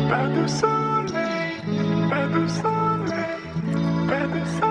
Pas de soleil, pas de soleil, pas de soleil.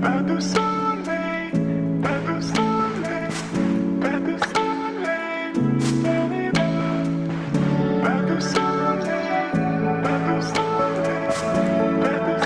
Pas de soleil, pas de soleil, pas de soleil. Pas de soleil, pas de soleil, pas de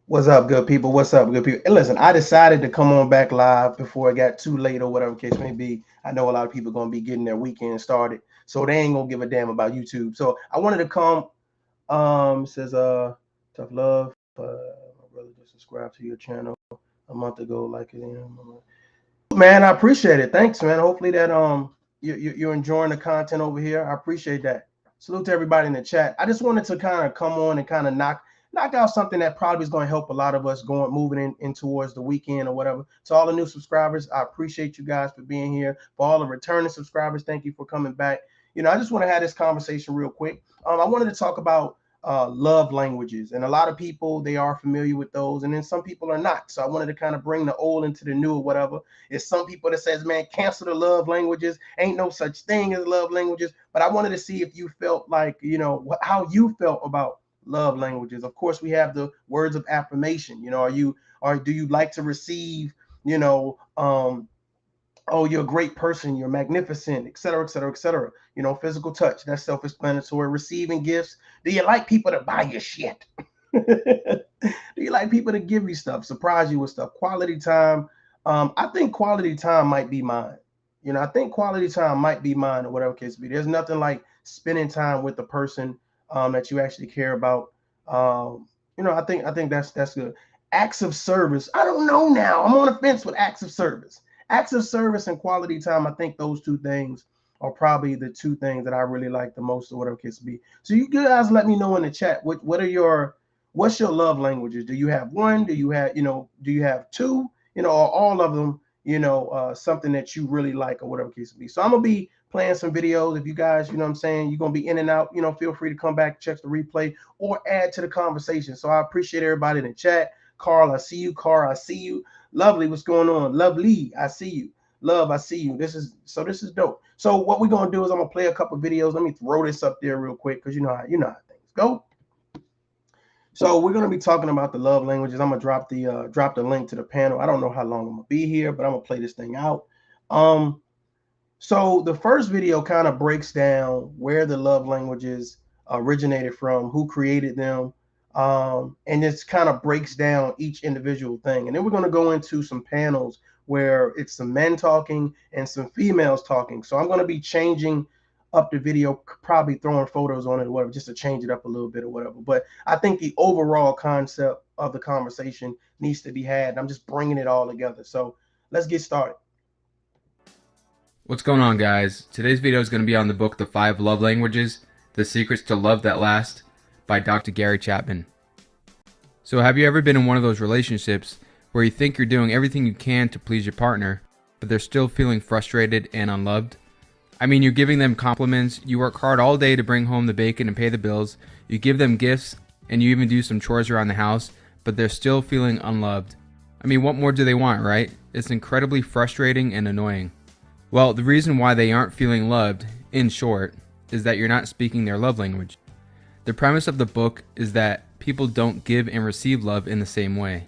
What's up, good people? What's up, good people? And listen, I decided to come on back live before it got too late or whatever case may be. I know a lot of people are going to be getting their weekend started, so they ain't going to give a damn about YouTube. So I wanted to come. It says, tough love. My brother just subscribed to your channel a month ago. Like it, man. I appreciate it. Thanks, man. Hopefully that you're enjoying the content over here. I appreciate that. Salute to everybody in the chat. I just wanted to kind of come on and kind of knock out something that probably is going to help a lot of us moving in towards the weekend or whatever. To all the new subscribers, I appreciate you guys for being here. For all the returning subscribers, thank you for coming back. I just want to have this conversation real quick. I wanted to talk about love languages, and a lot of people, they are familiar with those, and then some people are not. So I wanted to kind of bring the old into the new or whatever. It's some people that says, man, cancel the love languages, ain't no such thing as love languages. But I wanted to see if you felt like, how you felt about love languages. Of course, we have the words of affirmation. Do you like to receive, oh, you're a great person, you're magnificent, et cetera, et cetera, et cetera. Physical touch, that's self-explanatory. Receiving gifts. Do you like people to buy you shit? Do you like people to give you stuff, surprise you with stuff? Quality time. I think quality time might be mine. I think quality time might be mine, or whatever case be. There's nothing like spending time with the person that you actually care about. I think that's good. Acts of service. I don't know now. I'm on the fence with acts of service. Acts of service and quality time. I think those two things are probably the two things that I really like the most, or whatever case be. So you guys let me know in the chat what's your love languages? Do you have one? Do you have two? Or all of them? Something that you really like, or whatever case be. So I'm gonna be playing some videos. If you guys, what I'm saying, you're gonna be in and out, feel free to come back, check the replay, or add to the conversation. So I appreciate everybody in the chat. Carl, I see you. Carl, I see you. Lovely, what's going on? Lovely, I see you. Love, I see you. This is dope. So what we're gonna do is I'm gonna play a couple videos. Let me throw this up there real quick, because you know how things go. So we're gonna be talking about the love languages. I'm gonna drop the link to the panel. I don't know how long I'm gonna be here, but I'm gonna play this thing out. Um, so the first video kind of breaks down where the love languages originated from, who created them, and it's kind of breaks down each individual thing. And then we're going to go into some panels where it's some men talking and some females talking. So I'm going to be changing up the video, probably throwing photos on it or whatever, just to change it up a little bit or whatever. But I think the overall concept of the conversation needs to be had. I'm just bringing it all together. So let's get started. What's going on, guys? Today's video is going to be on the book The 5 Love Languages, The Secrets to Love That Last by Dr. Gary Chapman. So have you ever been in one of those relationships where you think you're doing everything you can to please your partner, but they're still feeling frustrated and unloved? I mean, you're giving them compliments, you work hard all day to bring home the bacon and pay the bills, you give them gifts, and you even do some chores around the house, but they're still feeling unloved. I mean, what more do they want, right? It's incredibly frustrating and annoying. Well, the reason why they aren't feeling loved, in short, is that you're not speaking their love language. The premise of the book is that people don't give and receive love in the same way.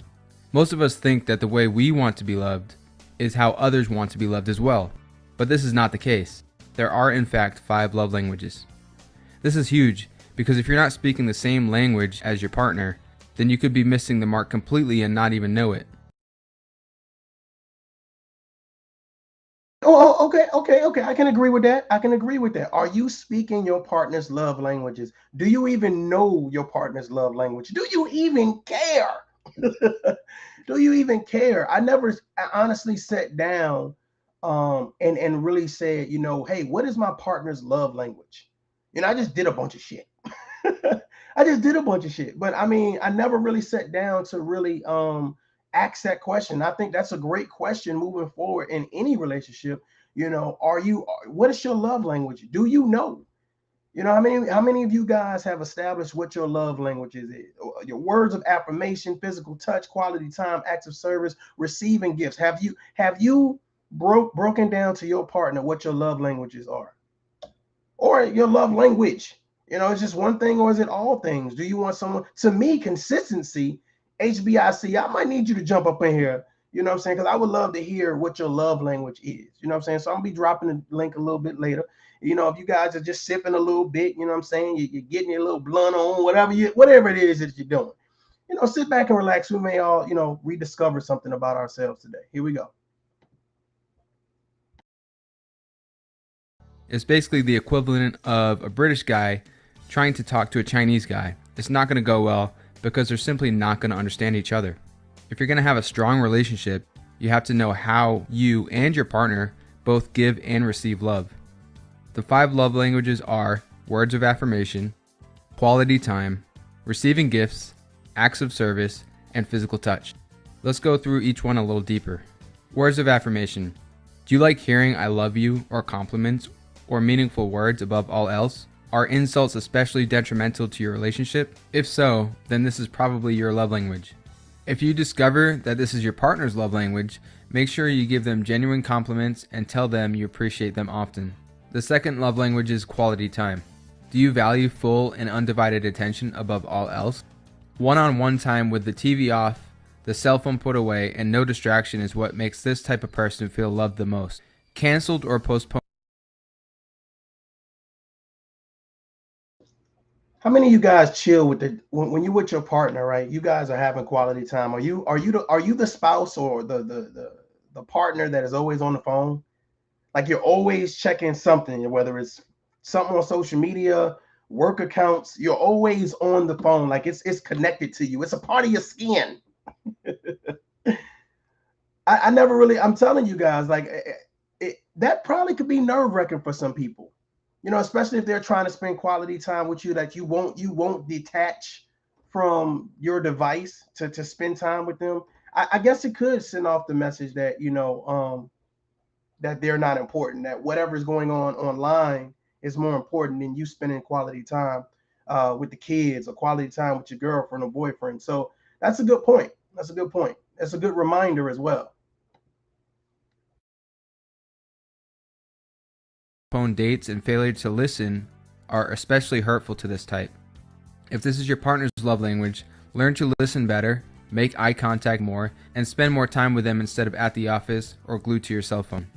Most of us think that the way we want to be loved is how others want to be loved as well, but this is not the case. There are in fact 5 love languages. This is huge because if you're not speaking the same language as your partner, then you could be missing the mark completely and not even know it. Oh, okay. I can agree with that. Are you speaking your partner's love languages? Do you even know your partner's love language? Do you even care? Do you even care? I honestly sat down and really said, hey, what is my partner's love language? I just did a bunch of shit. But I mean, I never really sat down to really ask that question. I think that's a great question moving forward in any relationship. What is your love language? Do you know? How many of you guys have established what your love languages is? Your words of affirmation, physical touch, quality time, acts of service, receiving gifts. Have you broken down to your partner what your love languages are? Or your love language? It's just one thing, or is it all things? Do you want someone? To me, consistency, HBIC, I might need you to jump up in here. You know what I'm saying? Because I would love to hear what your love language is. You know what I'm saying? So I'm gonna be dropping the link a little bit later. If you guys are just sipping a little bit, you know what I'm saying? You're getting your little blunt on, whatever it is that you're doing. Sit back and relax. We may all, rediscover something about ourselves today. Here we go. It's basically the equivalent of a British guy trying to talk to a Chinese guy. It's not going to go well because they're simply not going to understand each other. If you're going to have a strong relationship, you have to know how you and your partner both give and receive love. The 5 love languages are words of affirmation, quality time, receiving gifts, acts of service, and physical touch. Let's go through each one a little deeper. Words of affirmation. Do you like hearing I love you or compliments or meaningful words above all else? Are insults especially detrimental to your relationship? If so, then this is probably your love language. If you discover that this is your partner's love language, make sure you give them genuine compliments and tell them you appreciate them often. The second love language is quality time. Do you value full and undivided attention above all else? One-on-one time with the TV off, the cell phone put away, and no distraction is what makes this type of person feel loved the most. Canceled or postponed. How many of you guys chill with when you're with your partner, right? You guys are having quality time. Are you the spouse or the partner that is always on the phone? Like you're always checking something, whether it's something on social media, work accounts, you're always on the phone. Like it's connected to you. It's a part of your skin. I never really, I'm telling you guys, like that probably could be nerve-wracking for some people. Especially if they're trying to spend quality time with you, that you won't detach from your device to spend time with them. I guess it could send off the message that, that they're not important, that whatever's going on online is more important than you spending quality time with the kids or quality time with your girlfriend or boyfriend. So that's a good point. That's a good reminder as well. Phone dates and failure to listen are especially hurtful to this type. If this is your partner's love language, Learn to listen better, make eye contact more, and spend more time with them instead of at the office or glued to your cell phone.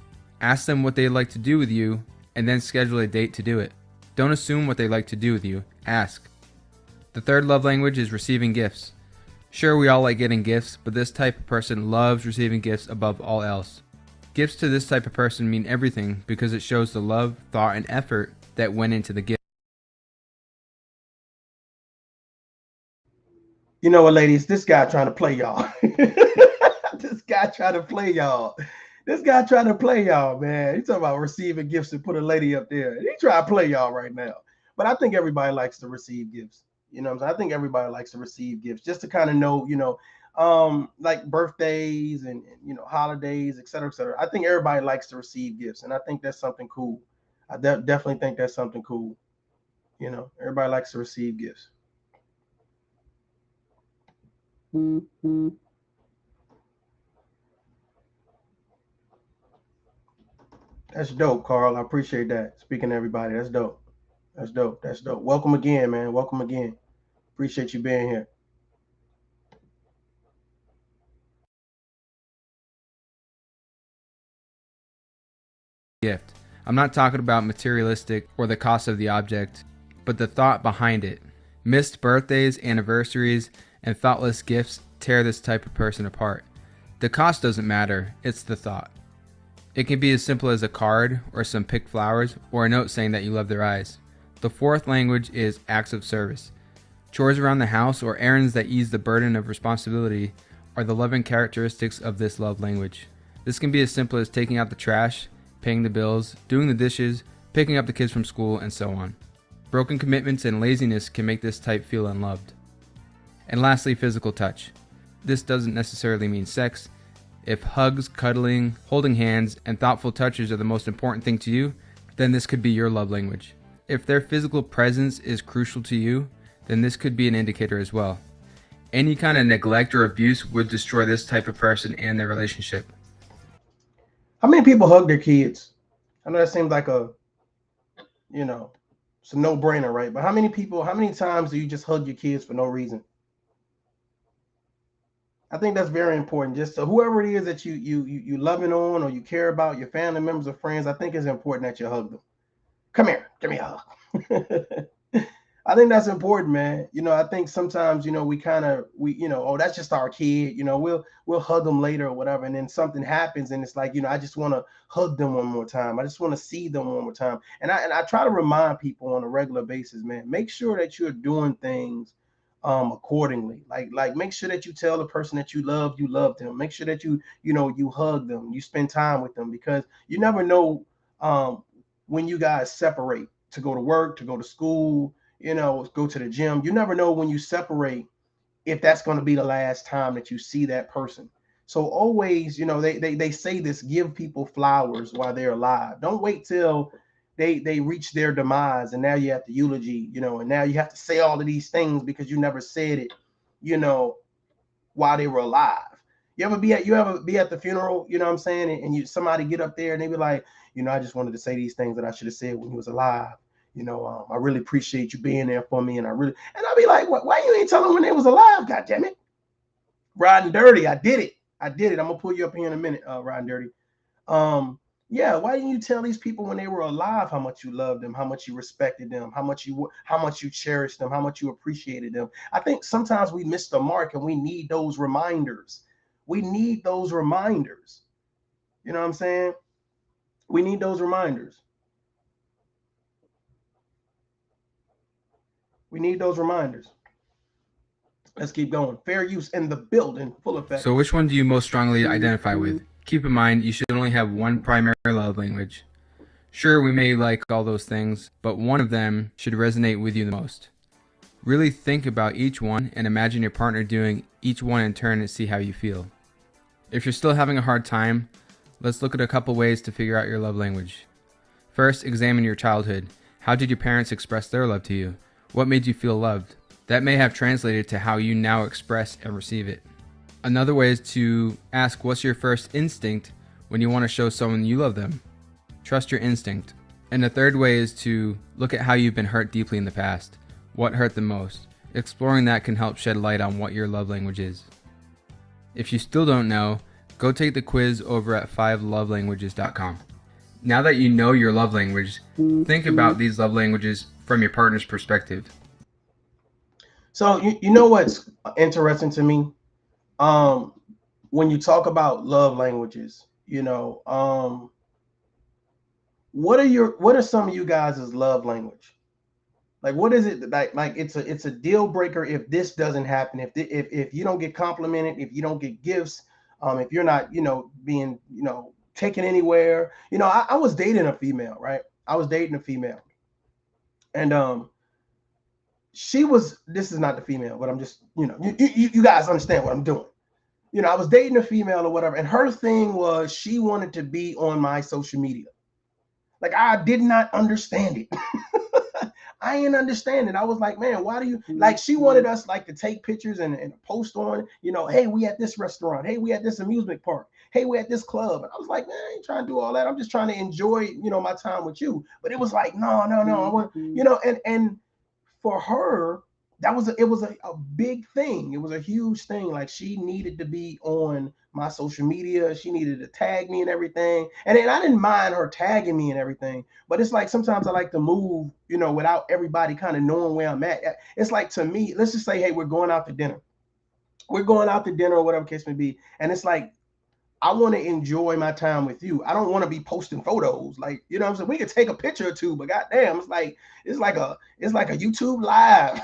Ask them what they'd like to do with you, and then schedule a date to do it. Don't assume what they like to do with you. Ask. The third love language is receiving gifts. Sure, we all like getting gifts, but this type of person loves receiving gifts above all else. Gifts to this type of person mean everything because it shows the love, thought, and effort that went into the gift. You know what, ladies? This guy trying to play y'all. This guy trying to play y'all. This guy trying to play y'all, man. He's talking about receiving gifts and put a lady up there. He trying to play y'all right now. But I think everybody likes to receive gifts. You know what I'm saying? I think everybody likes to receive gifts just to kind of know, like birthdays and holidays, et cetera, et cetera. I think everybody likes to receive gifts, and I think that's something cool. I definitely think that's something cool. Everybody likes to receive gifts. That's dope, Carl. I appreciate that. Speaking to everybody, that's dope. That's dope. That's dope. Welcome again, man. Welcome again. Appreciate you being here. Gift. I'm not talking about materialistic or the cost of the object, but the thought behind it. Missed birthdays, anniversaries, and thoughtless gifts tear this type of person apart. The cost doesn't matter, it's the thought. It can be as simple as a card or some picked flowers or a note saying that you love their eyes. The fourth language is acts of service. Chores around the house or errands that ease the burden of responsibility are the loving characteristics of this love language. This can be as simple as taking out the trash, paying the bills, doing the dishes, picking up the kids from school, and so on. Broken commitments and laziness can make this type feel unloved. And lastly, physical touch. This doesn't necessarily mean sex. If hugs, cuddling, holding hands, and thoughtful touches are the most important thing to you, then this could be your love language. If their physical presence is crucial to you, then this could be an indicator as well. Any kind of neglect or abuse would destroy this type of person and their relationship. How many people hug their kids? I know that seems like it's a no-brainer, right? But how many times do you just hug your kids for no reason? I think that's very important. Just so whoever it is that you loving on or you care about, your family members or friends, I think it's important that you hug them. Come here, give me a hug. I think that's important, man. I think sometimes, oh, that's just our kid. We'll hug them later or whatever, and then something happens, and it's like, I just want to hug them one more time. I just want to see them one more time. And I try to remind people on a regular basis, man. Make sure that you're doing things accordingly. Like make sure that you tell the person that you love them. Make sure that you hug them, you spend time with them, because you never know when you guys separate to go to work, to go to school, go to the gym. You never know when you separate if that's going to be the last time that you see that person. So always, they say this: give people flowers while they're alive. Don't wait till they reach their demise and now you have the eulogy, and now you have to say all of these things because you never said it, while they were alive. You ever be at the funeral, you know what I'm saying, and somebody get up there and they be like, I just wanted to say these things that I should have said when he was alive. I really appreciate you being there for me, and I'll be like, why you ain't telling them when they was alive? God damn it. Riding Dirty, I did it. I'm gonna pull you up here in a minute, Riding Dirty. Yeah, why didn't you tell these people when they were alive how much you loved them, how much you respected them, how much you cherished them, how much you appreciated them? I think sometimes we miss the mark, and we need those reminders. We need those reminders. You know what I'm saying? We need those reminders. We need those reminders. Let's keep going. Fair use in the building, full effect. So which one do you most strongly identify with? Keep in mind, you should only have one primary love language. Sure, we may like all those things, but one of them should resonate with you the most. Really think about each one and imagine your partner doing each one in turn and see how you feel. If you're still having a hard time, let's look at a couple ways to figure out your love language. First, examine your childhood. How did your parents express their love to you? What made you feel loved? That may have translated to how you now express and receive it. Another way is to ask, what's your first instinct when you want to show someone you love them? Trust your instinct. And the third way is to look at how you've been hurt deeply in the past. What hurt the most? Exploring that can help shed light on what your love language is. If you still don't know, go take the quiz over at 5lovelanguages.com. Now that you know your love language, think about these love languages from your partner's perspective. So you know what's interesting to me? When you talk about love languages, what are some of you guys' love language? Like, what is it like it's a deal breaker if this doesn't happen, if you don't get complimented, if you don't get gifts, if you're not, being, taken anywhere. I was dating a female, right? I was dating a female. And this is not the female, but I'm just, you guys understand what I'm doing. I was dating a female or whatever, and her thing was she wanted to be on my social media. Like, I did not understand it. I didn't understand it. I was like, man, why do you like? She wanted us like to take pictures and post on, hey, we at this restaurant, hey, we at this amusement park, hey, we at this club. And I was like, man, I ain't trying to do all that. I'm just trying to enjoy, my time with you. But it was like, no, I want, and for her, it was a big thing. It was a huge thing. Like, she needed to be on my social media. She needed to tag me and everything. And then I didn't mind her tagging me and everything. But it's like sometimes I like to move, without everybody kind of knowing where I'm at. It's like, to me, let's just say, hey, we're going out to dinner. We're going out to dinner or whatever case may be. And it's like, I want to enjoy my time with you. I don't want to be posting photos. Like, what I'm saying? We could take a picture or two, but goddamn, it's like a YouTube live.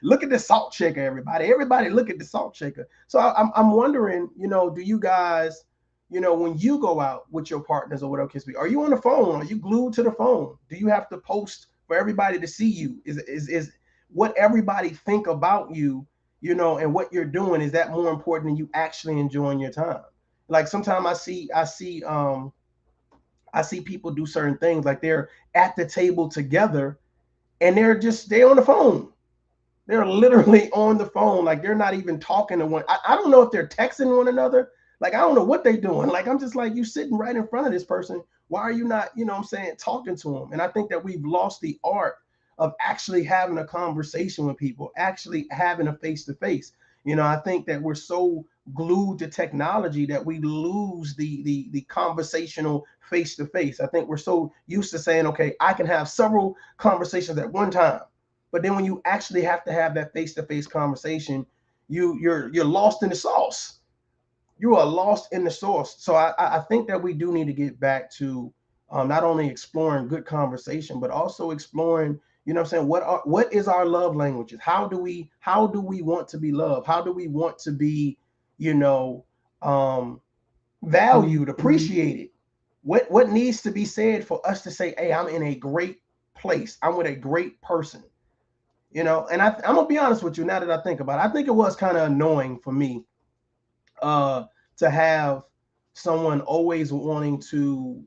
Look at the salt shaker, everybody. Everybody look at the salt shaker. So I'm wondering, do you guys, when you go out with your partners or whatever case be, are you on the phone? Are you glued to the phone? Do you have to post for everybody to see you? Is what everybody think about you, and what you're doing, is that more important than you actually enjoying your time? Like, sometimes I see people do certain things, like they're at the table together and they're on the phone. They're literally on the phone. Like, they're not even talking to one. I don't know if they're texting one another. Like, I don't know what they're doing. Like, I'm just like, you sitting right in front of this person. Why are you not, talking to them? And I think that we've lost the art of actually having a conversation with people, actually having a face-to-face. I think that we're so glued to technology that we lose the conversational face-to-face. I think we're so used to saying, okay, I can have several conversations at one time. But then when you actually have to have that face-to-face conversation, you're lost in the sauce. You are lost in the sauce. So I think that we do need to get back to not only exploring good conversation, but also exploring, what is our love languages? How do we want to be loved? How do we want to be, valued, appreciated? What needs to be said for us to say, hey, I'm in a great place. I'm with a great person. And I'm gonna be honest with you. Now that I think about it, I think it was kind of annoying for me to have someone always wanting to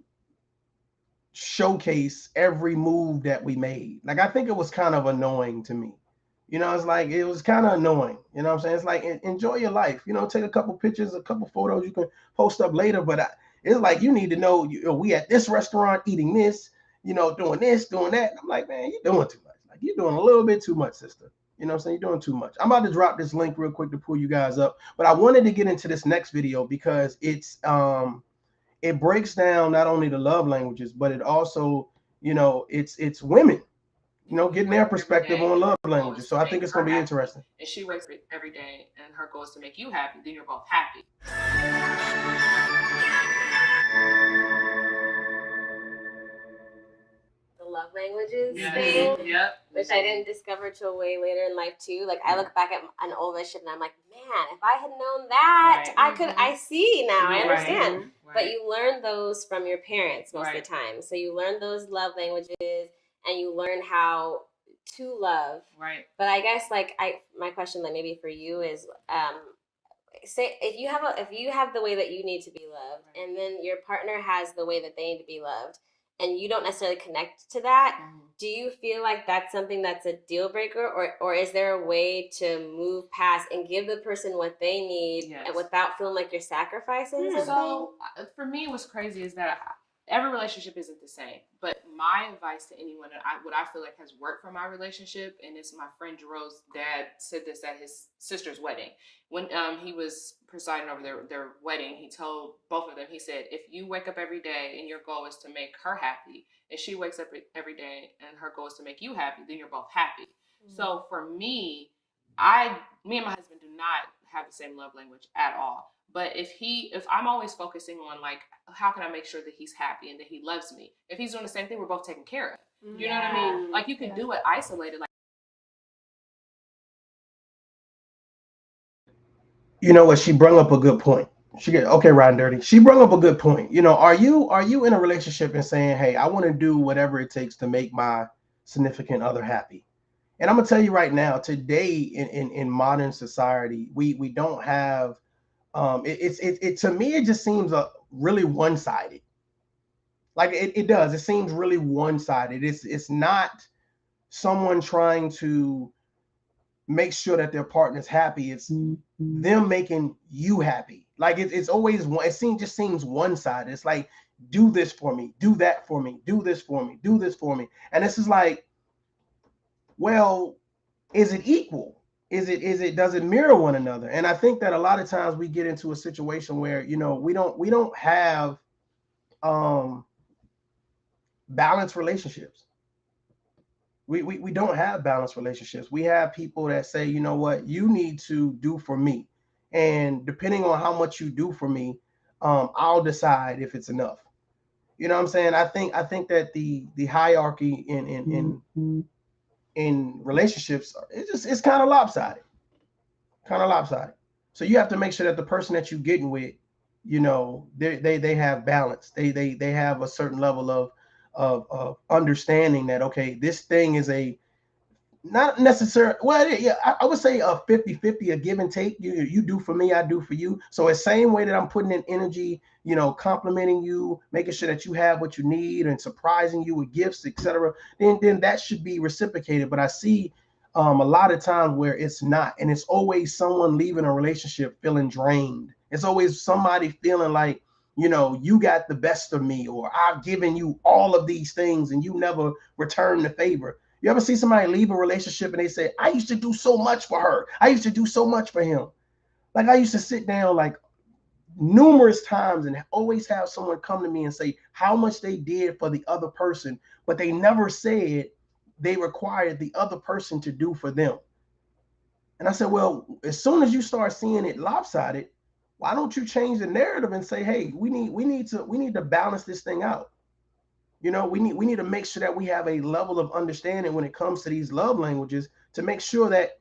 showcase every move that we made. Like, I think it was kind of annoying to me. It's like, it was kind of annoying. You know what I'm saying? It's like, enjoy your life. Take a couple pictures, a couple photos you can post up later. But it's like, you need to know, we at this restaurant eating this, doing this, doing that. I'm like, man, you're doing too much. Like, you're doing a little bit too much, sister. You know what I'm saying? You're doing too much. I'm about to drop this link real quick to pull you guys up. But I wanted to get into this next video because it's it breaks down not only the love languages, but it also, it's women, getting their perspective on love languages. So I think it's going to be interesting. And she wakes up every day and her goal is to make you happy. Then you're both happy. The love languages Yes. thing, Yep. which I didn't discover till way later in life too. Like, I look back at an old relationship and I'm like, man, if I had known that, Right. I see now, I Right. understand. Right. But you learn those from your parents most of Right. the time. So you learn those love languages and you learn how to love. Right. But I guess, like, my question, like, maybe for you is, say if you have the way that you need to be loved, Right. and then your partner has the way that they need to be loved, and you don't necessarily connect to that, do you feel like that's something that's a deal breaker, or is there a way to move past and give the person what they need, Yes. and without feeling like you're sacrificing something? So for me, what's crazy is that every relationship isn't the same, but my advice to anyone, and what I feel like has worked for my relationship, and it's my friend Jerome's dad said this at his sister's wedding. When he was presiding over their wedding, he told both of them, he said, if you wake up every day and your goal is to make her happy, and she wakes up every day and her goal is to make you happy, then you're both happy. Mm-hmm. So for me, me and my husband do not have the same love language at all. But if I'm always focusing on like, how can I make sure that he's happy and that he loves me? If he's doing the same thing, we're both taken care of. You know what I mean? Like you can do it isolated. Like, you know what? She brought up a good point. Okay, Riding Dirty. She brought up a good point. You know, are you in a relationship and saying, hey, I want to do whatever it takes to make my significant other happy? And I'm gonna tell you right now, today in modern society, we don't have it to me, it just seems really one-sided. Like it does. It seems really one-sided. It's not someone trying to make sure that their partner's happy. It's them making you happy. Like it's always one. Just seems one-sided. It's like, do this for me, do that for me, do this for me, do this for me. And this is like, well, is it equal? Does it mirror one another? And I think that a lot of times we get into a situation where, you know, we don't have balanced relationships. We don't have balanced relationships. We have people that say, you know what, you need to do for me, and depending on how much you do for me, I'll decide if it's enough. You know what I'm saying? I think that the hierarchy in relationships, it's kind of lopsided. So you have to make sure that the person that you're getting with, you know, they have balance. They have a certain level of understanding that, okay, this thing is not necessarily, well, yeah, I would say a 50-50, a give and take. You do for me, I do for you. So the same way that I'm putting in energy, you know, complimenting you, making sure that you have what you need, and surprising you with gifts, etc., then that should be reciprocated. But I see a lot of times where it's not, and it's always someone leaving a relationship feeling drained. It's always somebody feeling like, you know, you got the best of me, or I've given you all of these things and you never return the favor. You ever see somebody leave a relationship and they say, I used to do so much for her, I used to do so much for him? Like, I used to sit down like numerous times and always have someone come to me and say how much they did for the other person, but they never said they required the other person to do for them. And I said, well, as soon as you start seeing it lopsided, why don't you change the narrative and say, hey, we need to balance this thing out. You know, we need to make sure that we have a level of understanding when it comes to these love languages, to make sure that,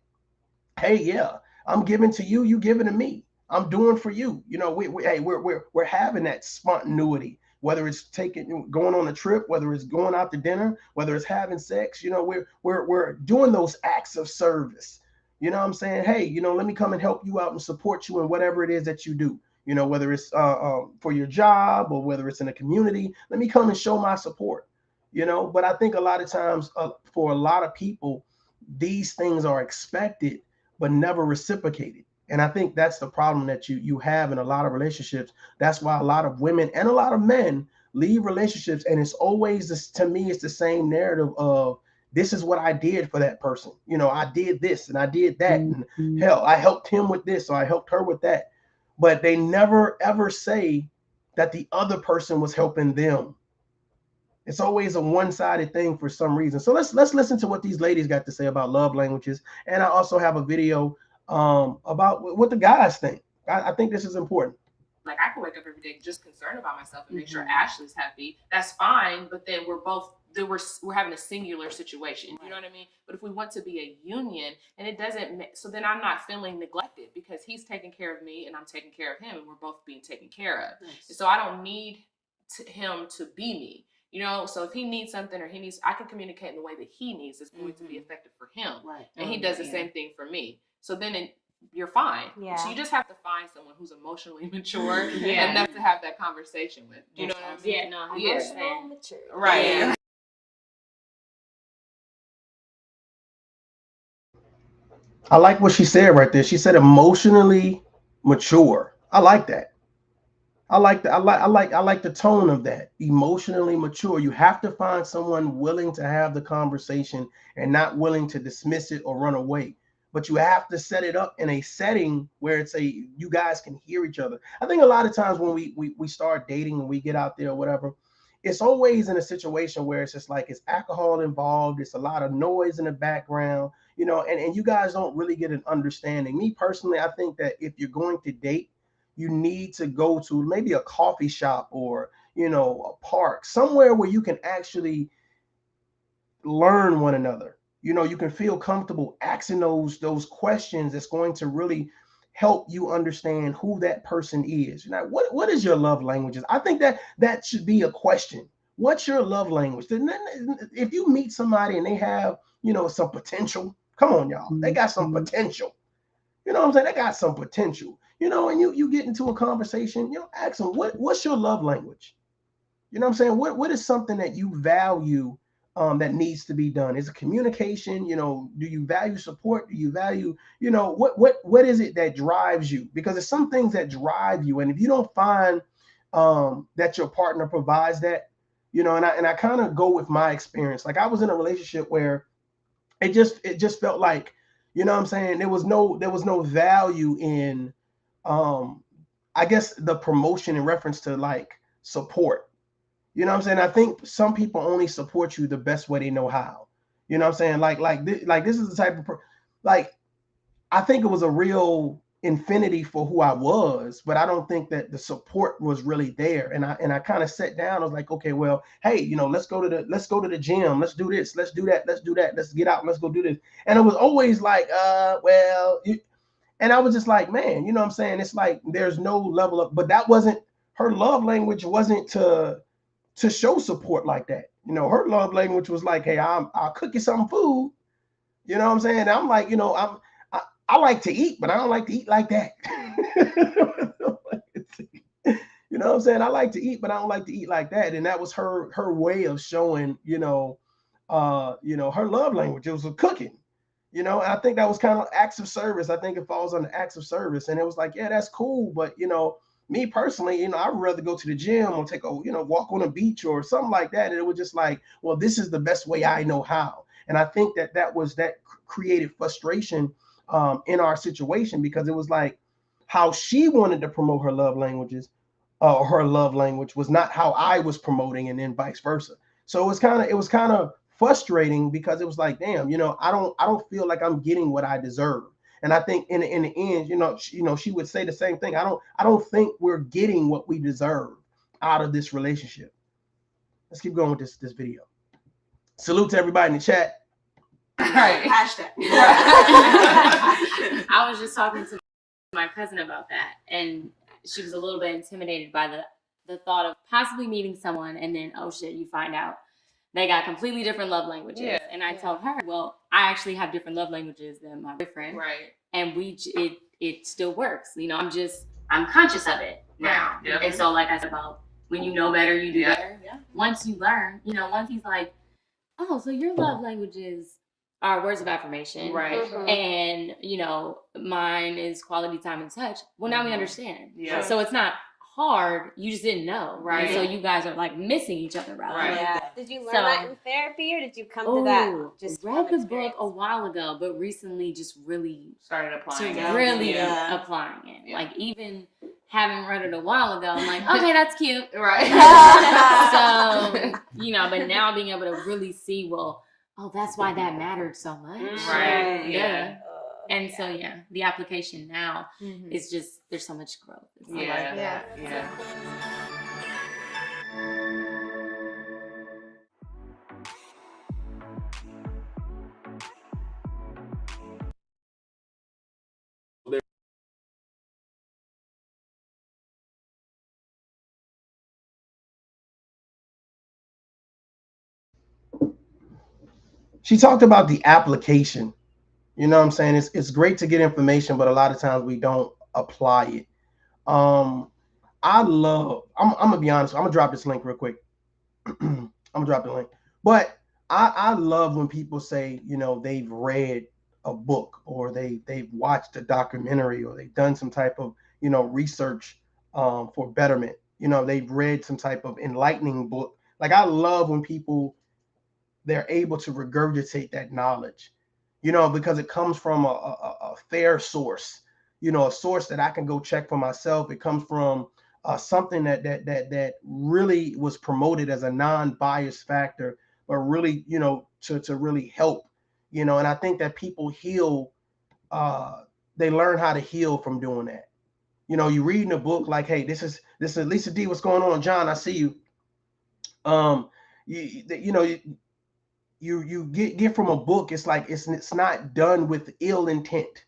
hey, yeah, I'm giving to you, you giving to me. I'm doing for you. You know, we're having that spontaneity, whether it's going on a trip, whether it's going out to dinner, whether it's having sex. You know, we're doing those acts of service. You know what I'm saying? Hey, you know, let me come and help you out and support you in whatever it is that you do. You know, whether it's for your job or whether it's in a community, let me come and show my support. You know, but I think a lot of times for a lot of people, these things are expected but never reciprocated. And I think that's the problem that you have in a lot of relationships. That's why a lot of women and a lot of men leave relationships, and it's always this, to me, it's the same narrative of, this is what I did for that person. You know, I did this and I did that. And hell, I helped him with this, or I helped her with that. But they never ever say that the other person was helping them. It's always a one-sided thing for some reason. So let's listen to what these ladies got to say about love languages. And I also have a video about what the guys think. I think this is important. Like, I can wake up every day just concerned about myself and make sure Ashley's happy. That's fine, but then we're having a singular situation. You know what I mean? But if we want to be a union, and it doesn't, so then I'm not feeling neglected because he's taking care of me and I'm taking care of him, and we're both being taken care of. Nice. So I don't need him to be me. You know, so if he needs something, or I can communicate in the way that he needs. It's going to be effective for him, right? And he does the same thing for me. So then you're fine. Yeah. So you just have to find someone who's emotionally mature enough to have that conversation with. You know what I mean? Yeah, no, emotional mature. Right. Yeah. I like what she said right there. She said emotionally mature. I like that. I like the tone of that. Emotionally mature. You have to find someone willing to have the conversation and not willing to dismiss it or run away. But you have to set it up in a setting where it's a you guys can hear each other. I think a lot of times when we start dating and we get out there or whatever, it's always in a situation where it's just like it's alcohol involved, it's a lot of noise in the background, and you guys don't really get an understanding. Me personally, I think that if you're going to date, you need to go to maybe a coffee shop or a park, somewhere where you can actually learn one another. You can feel comfortable asking those questions that's going to really help you understand who that person is. What is your love languages? I think that should be a question. What's your love language? If you meet somebody and they have some potential, come on, y'all, they got some potential. You know what I'm saying? They got some potential. And you get into a conversation, ask them what's your love language. You know what I'm saying? What is something that you value that needs to be done? Is it communication? Do you value support? Do you value, what is it that drives you? Because there's some things that drive you, and if you don't find that your partner provides that, and I kind of go with my experience. Like I was in a relationship where it just felt like, what I'm saying, there was no value in I guess the promotion in reference to like support. You know what I'm saying? I think some people only support you the best way they know how. You know what I'm saying? Like this is the type of like I think it was a real infinity for who I was, but I don't think that the support was really there. And I kind of sat down. I was like, okay, well, hey, let's go to the gym. Let's do this. Let's do that. Let's do that. Let's get out. Let's go do this. And it was always like, and I was just like, man, you know what I'm saying? It's like there's no level up, but that wasn't her love language. Wasn't to show support like that. Her love language was like, hey, I'll cook you some food. You know what I'm saying? I'm like, I like to eat, but I don't like to eat like that. You know what I'm saying? I like to eat, but I don't like to eat like that. And that was her way of showing, her love language. It was cooking. And I think that was kind of acts of service. I think it falls under acts of service. And it was like, yeah, that's cool. But, me personally, I'd rather go to the gym or take a, walk on a beach or something like that. And it was just like, well, this is the best way I know how. And I think that created frustration in our situation, because it was like how she wanted to promote her love languages, her love language was not how I was promoting, and then vice versa. So it was kind of frustrating, because it was like, damn, I don't feel like I'm getting what I deserve. And I think in the end, she would say the same thing. I don't think we're getting what we deserve out of this relationship. Let's keep going with this video. Salute to everybody in the chat. Right. Hashtag. I was just talking to my cousin about that, and she was a little bit intimidated by the thought of possibly meeting someone and then, oh shit, you find out they got completely different love languages. Yeah, and I told her, well, I actually have different love languages than my boyfriend. Right. And it still works. I'm conscious of it now. Yeah. And so, like I said about when you know better, you do Yeah. better. Yeah. Once you learn, once he's like, oh, so your love languages are words of affirmation. Right. And, mine is quality time and touch. Well, now we understand. Yeah. So it's not hard. You just didn't know. Right. And so you guys are like missing each other, rather. Right. Yeah. Did you learn So- that in therapy, or did you come to that just read from the book a experience? while ago, but recently just really Started applying. to it. really Yeah. applying it. Yeah. Like even having read it a while ago, I'm like, okay, that's cute. Right. So, but now being able to really see, well, oh, that's why that mattered so much. Right. Yeah. Oh, And so, the application now Mhm. is just, there's so much growth. It's like- Yeah. Yeah. Yeah. She talked about the application. You know what I'm saying? It's great to get information, but a lot of times we don't apply it. I'm gonna be honest, I'm gonna drop this link real quick. I'm gonna drop the link. But I love when people say, they've read a book, or they've watched a documentary, or they've done some type of, research for betterment. They've read some type of enlightening book. Like, I love when people, they're able to regurgitate that knowledge, because it comes from a fair source, a source that I can go check for myself. It comes from something that really was promoted as a non-biased factor, but really, to really help, and I think that people heal, they learn how to heal from doing that. You read in a book like, hey, this is Lisa D, what's going on? John, I see you. You get from a book, it's like it's not done with ill intent.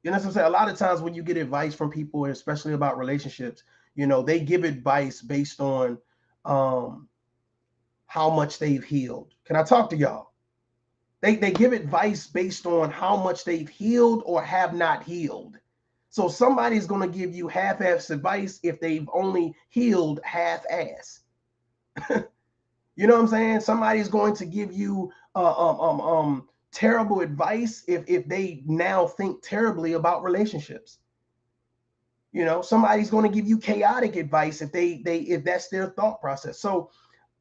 You know what I'm saying? A lot of times when you get advice from people, especially about relationships, they give advice based on how much they've healed. Can I talk to y'all? They give advice based on how much they've healed or have not healed. So somebody's going to give you half-ass advice if they've only healed half-ass. You know what I'm saying? Somebody's going to give you terrible advice if they now think terribly about relationships. Somebody's going to give you chaotic advice if that's their thought process. So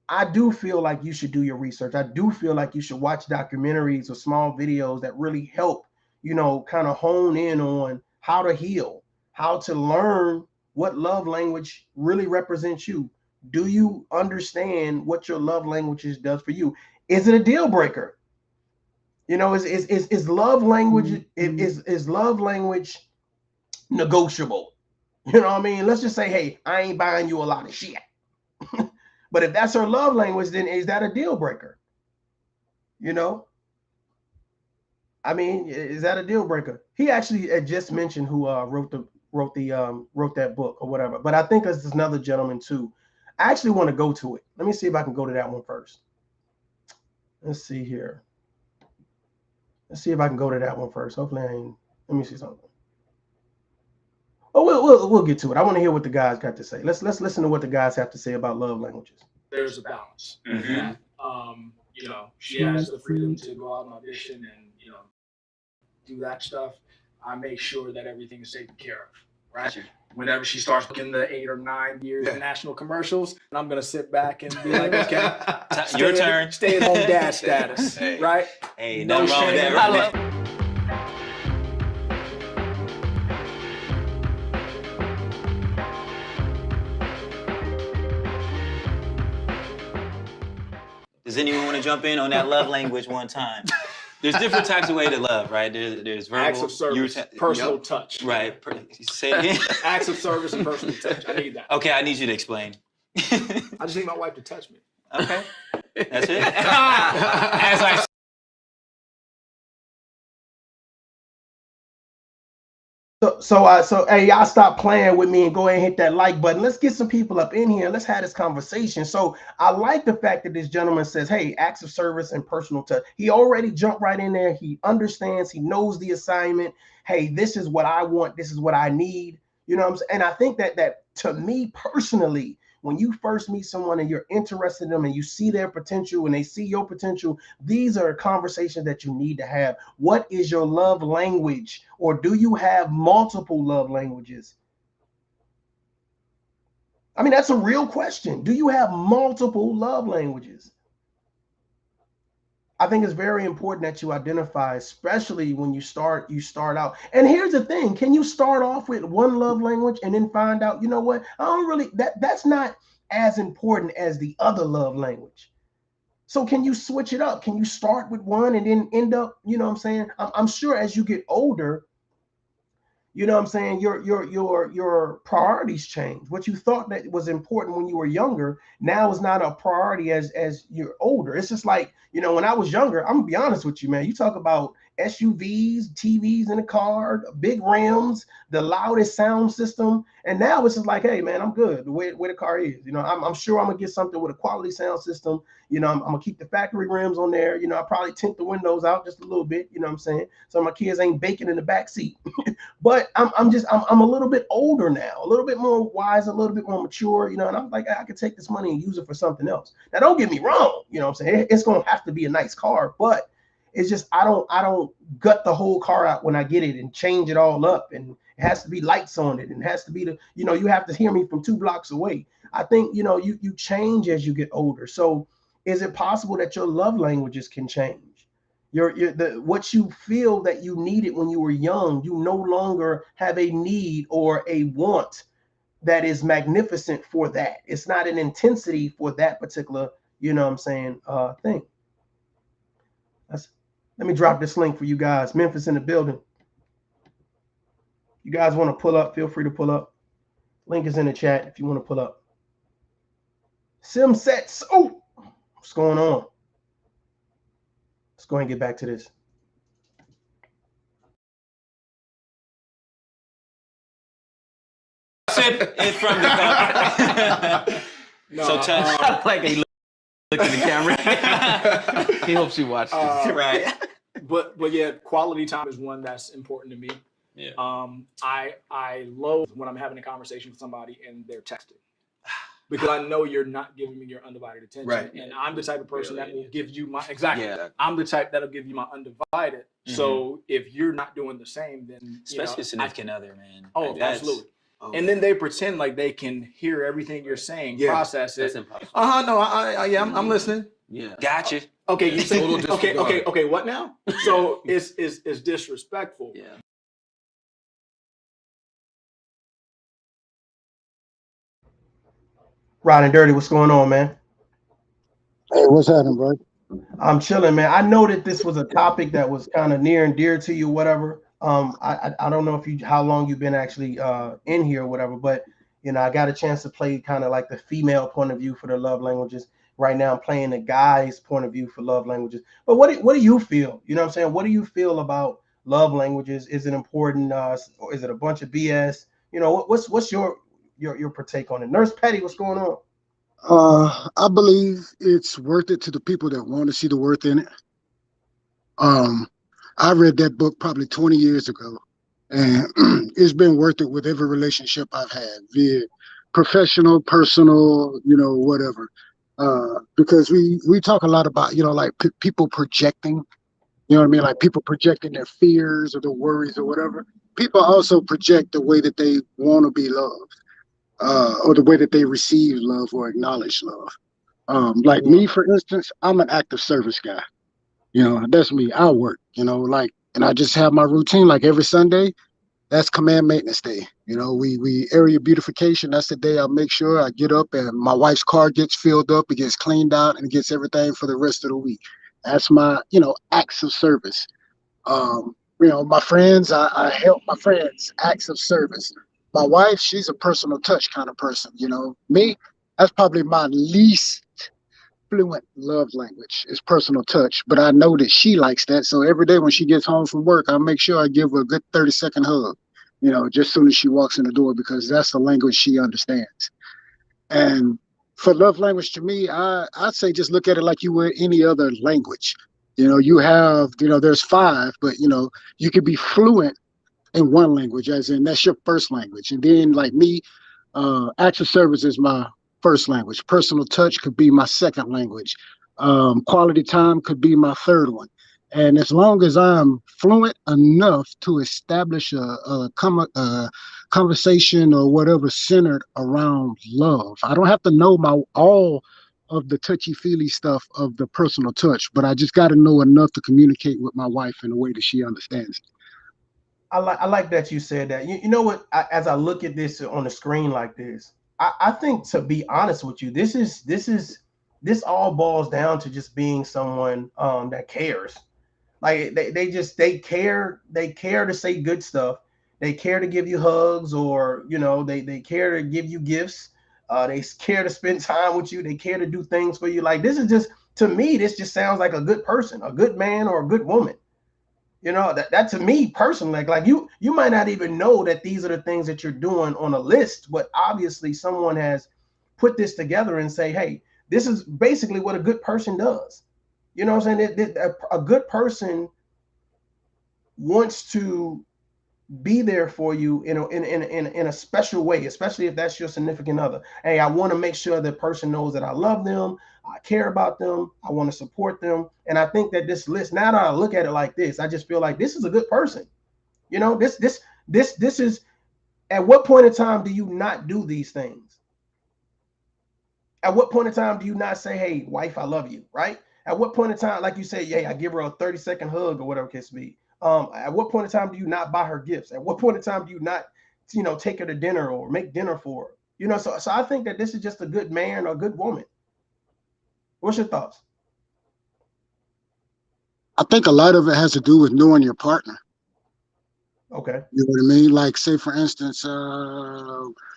I do feel like you should do your research. I do feel like you should watch documentaries or small videos that really help, kind of hone in on how to heal, how to learn what love language really represents you. Do you understand what your love languages does for you? Is it a deal breaker? Is love language is love language negotiable? You know what I mean? Let's just say, hey, I ain't buying you a lot of shit. But if that's her love language, then is that a deal breaker? I mean, is that a deal breaker? He actually had just mentioned who wrote that book or whatever. But I think there's another gentleman too. I actually want to go to it. Let me see if I can go to that one first. Let's see here. Let's see if I can go to that one first. Hopefully I ain't. Let me see something. Oh, we'll get to it. I want to hear what the guys got to say. Let's listen to what the guys have to say about love languages. There's a balance. Mm-hmm. She has the freedom to go out and audition and do that stuff. I make sure that everything is taken care of. Right. Whenever she starts looking the 8 or 9 years of national commercials, and I'm gonna sit back and be like, okay, your turn. Stay at home dad status, Hey. right? Hey, No nothing wrong with shame. that. I Right? love- Does anyone want to jump in on that love language one time? There's different types of way to love, right? There's verbal, Acts of service, personal touch. right? Say it again. Acts of service and personal touch. I need that. Okay, I need you to explain. I just need my wife to touch me. Okay, that's it. As I So hey, y'all stop playing with me and go ahead and hit that like button. Let's get some people up in here. Let's have this conversation. So I like the fact that this gentleman says, hey, acts of service and personal touch. He already jumped right in there. He understands. He knows the assignment. Hey, this is what I want. This is what I need. You know what I'm saying? And I think that to me personally, when you first meet someone and you're interested in them and you see their potential and they see your potential, these are conversations that you need to have. What is your love language? Or do you have multiple love languages? I mean, that's a real question. Do you have multiple love languages? I think it's very important that you identify, especially when you start out. And here's the thing, can you start off with one love language and then find out, you know what, I don't really, that's not as important as the other love language. So can you switch it up? Can you start with one and then end up, you know what I'm saying? I'm sure as you get older, you know what I'm saying, your priorities change. What you thought that was important when you were younger now is not a priority as you're older. It's just like, you know, when I was younger, I'm gonna be honest with you, man, you talk about SUVs, TVs in the car, big rims, the loudest sound system, and now it's just like, hey man, I'm good the way the car is. You know, I'm sure I'm gonna get something with a quality sound system. You know, I'm gonna keep the factory rims on there. You know, I probably tint the windows out just a little bit. You know what I'm saying? So my kids ain't baking in the back seat. But I'm a little bit older now, a little bit more wise, a little bit more mature, you know, and I'm like, I could take this money and use it for something else. Now, don't get me wrong, you know what I'm saying? It's going to have to be a nice car, but It's just I don't gut the whole car out when I get it and change it all up, and it has to be lights on it, and it has to be you have to hear me from 2 blocks away. I think you change as you get older. So is it possible that your love languages can change? What you feel that you needed when you were young, you no longer have a need or a want that is magnificent for that. It's not an intensity for that particular, thing. Let me drop this link for you guys. Memphis in the building. You guys want to pull up, feel free to pull up. Link is in the chat if you want to pull up. Sim sets. Oh, what's going on? Let's go ahead and get back to this. Sip it from the cup. No, So touch. Like he look at the camera. He hopes you watch this. Right. but yeah, quality time is one that's important to me. Yeah. I loathe when I'm having a conversation with somebody and they're texting, because I know you're not giving me your undivided attention. Right. And I'm the type of person that will give you my Yeah. I'm the type that'll give you my undivided. So if you're not doing the same, then Especially a significant other, man. Oh, Like, that's- absolutely. And then they pretend like they can hear everything you're saying, Yeah, process That's it. impossible. No, I'm listening. Yeah. Gotcha. Okay, you say Total disregard. okay. What now? So it's disrespectful. Yeah. Riding Dirty, what's going on, man? Hey, what's happening, bro? I'm chilling, man. I know that this was a topic that was kind of near and dear to you, whatever. I don't know how long you've been actually in here or whatever, but I got a chance to play kind of like the female point of view for the love languages. Right now I'm playing the guy's point of view for love languages. But what do you feel? You know what I'm saying? What do you feel about love languages? Is it important? Or is it a bunch of BS? What's your partake on it? Nurse Petty, what's going on? I believe it's worth it to the people that want to see the worth in it. I read that book probably 20 years ago, and it's been worth it with every relationship I've had, be it professional, personal, whatever. Because we talk a lot about, like people projecting, you know what I mean? Like people projecting their fears or their worries or whatever. People also project the way that they want to be loved, or the way that they receive love or acknowledge love. Like me, for instance, I'm an active service guy. That's me. I work, and I just have my routine. Like every Sunday, that's command maintenance day. We area beautification. That's the day I make sure I get up and my wife's car gets filled up, it gets cleaned out, and it gets everything for the rest of the week. That's my, acts of service. My friends, I help my friends, acts of service. My wife, she's a personal touch kind of person. Me, that's probably my least fluent love language is personal touch, but I know that she likes that. So every day when she gets home from work, I make sure I give her a good 30-second hug, just soon as she walks in the door, because that's the language she understands. And for love language, to me, I'd say just look at it like you would any other language. You have, there's 5, but you could be fluent in one language, as in that's your first language. And then like me, acts of service is my first language. Personal touch could be my second language. Quality time could be my third one. And as long as I'm fluent enough to establish a conversation or whatever centered around love, I don't have to know all of the touchy-feely stuff of the personal touch, but I just got to know enough to communicate with my wife in a way that she understands it. I like that you said that. You know what? As I look at this on the screen like this, I think, to be honest with you, this all boils down to just being someone that cares. Like they care to say good stuff. They care to give you hugs, or they care to give you gifts. They care to spend time with you. They care to do things for you. Like to me, this just sounds like a good person, a good man or a good woman. That to me personally, like you might not even know that these are the things that you're doing on a list, but obviously someone has put this together and say, hey, this is basically what a good person does. You know what I'm saying? A good person wants to be there for you in a special way, especially if that's your significant other. Hey, I want to make sure the person knows that I love them, I care about them, I want to support them. And I think that this list, now that I look at it like this, I just feel like this is a good person. You know, this is, at what point in time do you not do these things? At what point in time do you not say, hey, wife, I love you, right? At what point in time, like you say, yeah, I give her a 30-second hug or whatever it case be. At what point in time do you not buy her gifts? At what point in time do you not, take her to dinner or make dinner for her? So I think that this is just a good man or a good woman. What's your thoughts? I think a lot of it has to do with knowing your partner. Okay. You know what I mean? Like, say for instance,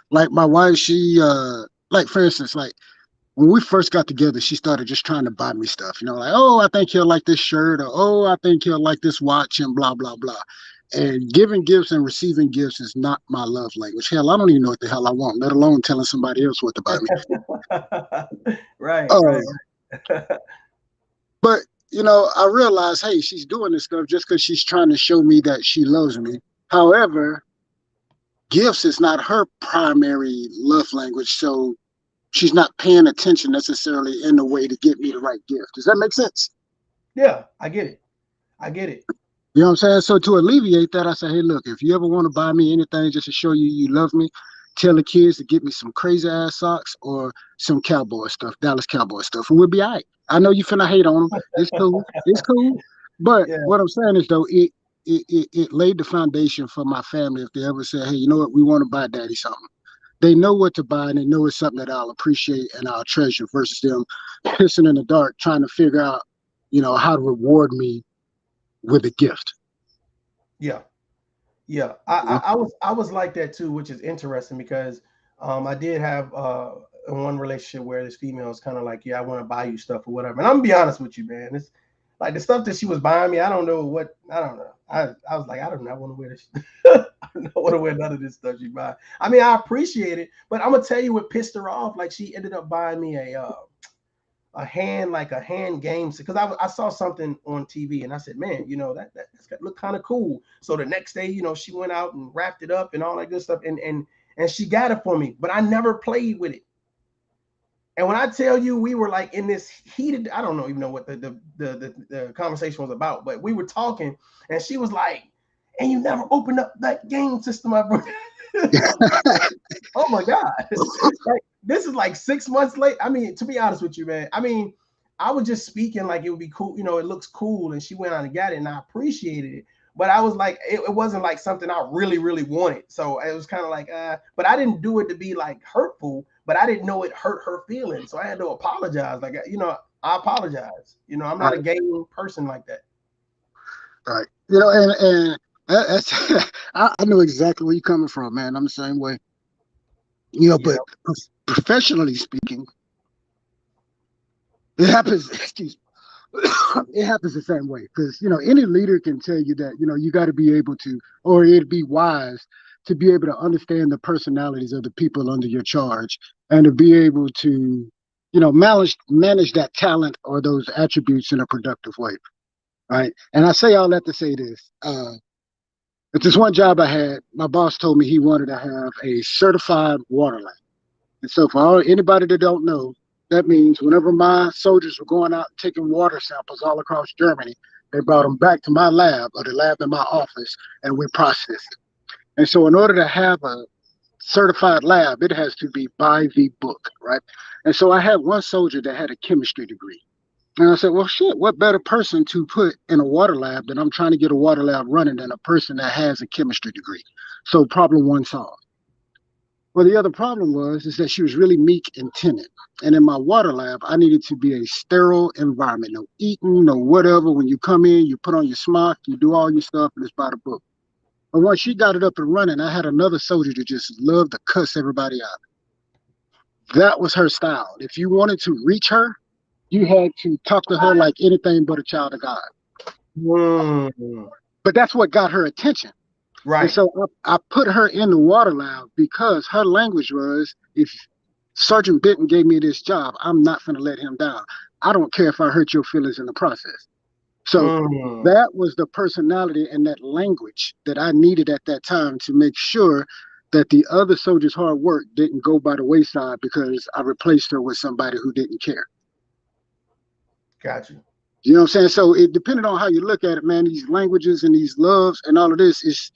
like my wife, she like for instance, like when we first got together, she started just trying to buy me stuff, like, oh, I think he'll like this shirt, or oh, I think he'll like this watch, and blah, blah, blah. And giving gifts and receiving gifts is not my love language. Hell, I don't even know what the hell I want, let alone telling somebody else what to buy me. Right. But, I realized, hey, she's doing this stuff just because she's trying to show me that she loves me. However, gifts is not her primary love language. So she's not paying attention necessarily in the way to get me the right gift. Does that make sense? Yeah, I get it. You know what I'm saying? So to alleviate that, I say, hey, look, if you ever want to buy me anything just to show you love me, tell the kids to get me some crazy ass socks or some cowboy stuff, Dallas Cowboy stuff, and we'll be all right. I know you finna hate on them. It's cool. It's cool. But what I'm saying is, though, it laid the foundation for my family. If they ever say, hey, you know what, we want to buy daddy something, they know what to buy, and they know it's something that I'll appreciate and I'll treasure, versus them pissing in the dark trying to figure out, how to reward me with a gift. Yeah. I was like that too, which is interesting because I did have one relationship where this female is kind of like, yeah, I want to buy you stuff or whatever. And I'm gonna be honest with you, man. It's like the stuff that she was buying me, I don't know. I was like, I do not want to wear this. I don't want to wear none of this stuff she buy. I mean, I appreciate it, but I'm gonna tell you what pissed her off. Like, she ended up buying me a hand game, because I saw something on TV and I said, man, that's got look kind of cool. So the next day, she went out and wrapped it up and all that good stuff, and she got it for me, but I never played with it. And when I tell you, we were like in this heated, I don't even know what the conversation was about, but we were talking, and she was like, and you never opened up that game system I brought. Oh my God. Like, this is like 6 months late. I mean, to be honest with you, man, I mean, I was just speaking like it would be cool. It looks cool. And she went out and got it, and I appreciated it. But I was like, it wasn't like something I really, really wanted. So it was kind of like, but I didn't do it to be like hurtful, but I didn't know it hurt her feelings. So I had to apologize. Like, I apologize. I'm not a gaming person like that. Right. And that's I know exactly where you're coming from, man. I'm the same way. But professionally speaking, it happens. Excuse me. It happens the same way, because any leader can tell you that you got to be able to, or it'd be wise to be able to understand the personalities of the people under your charge, and to be able to manage that talent or those attributes in a productive way, right? And I say all that to say this. At this one job I had, my boss told me he wanted to have a certified water lab. And so for anybody that don't know, that means whenever my soldiers were going out taking water samples all across Germany, they brought them back to my lab, or the lab in my office, and we processed it. And so in order to have a certified lab, it has to be by the book, right? And so I had one soldier that had a chemistry degree. And I said, well, shit, what better person to put in a water lab than I'm trying to get a water lab running than a person that has a chemistry degree? So problem one solved. Well, the other problem is that she was really meek and timid. And in my water lab, I needed to be a sterile environment. No eating, no whatever. When you come in, you put on your smock, you do all your stuff, and it's by the book. But once she got it up and running, I had another soldier that just loved to cuss everybody out. That was her style. If you wanted to reach her, you had to talk to her like anything but a child of God. But that's what got her attention. Right. And so I put her in the water lab because her language was, if Sergeant Benton gave me this job, I'm not going to let him down. I don't care if I hurt your feelings in the process. So Mm, that was the personality and that language that I needed at that time to make sure that the other soldier's hard work didn't go by the wayside because I replaced her with somebody who didn't care. got you. You know what I'm saying? So it depended on how you look at it, man. These languages and these loves and all of this is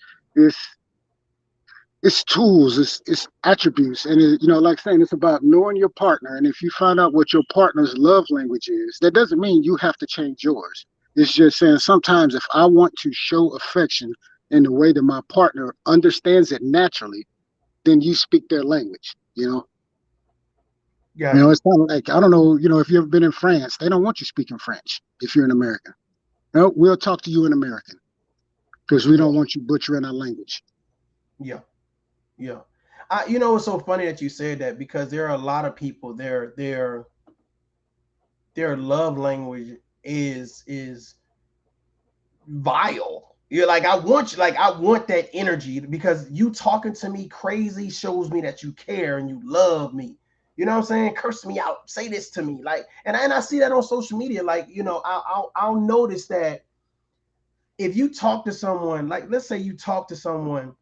it's tools, it's attributes, and you know, like saying, it's about knowing your partner. And if you find out what your partner's love language is, that doesn't mean you have to change yours. It's just saying sometimes if I want to show affection in the way that my partner understands it naturally, then you speak their language. Got You know, you. it's kind of like, I don't know, if you've ever been in France, they don't want you speaking French if you're an American. No, we'll talk to you in American because we don't want you butchering our language. Yeah. Yeah. It's so funny that you said that because there are a lot of people their love language is vile. You're like, I want you, like, I want that energy because you talking to me crazy shows me that you care and you love me. You know what I'm saying? Curse me out, say this to me, like, and I see that on social media. Like, I'll notice that if you talk to someone, like, let's say you talk to someone,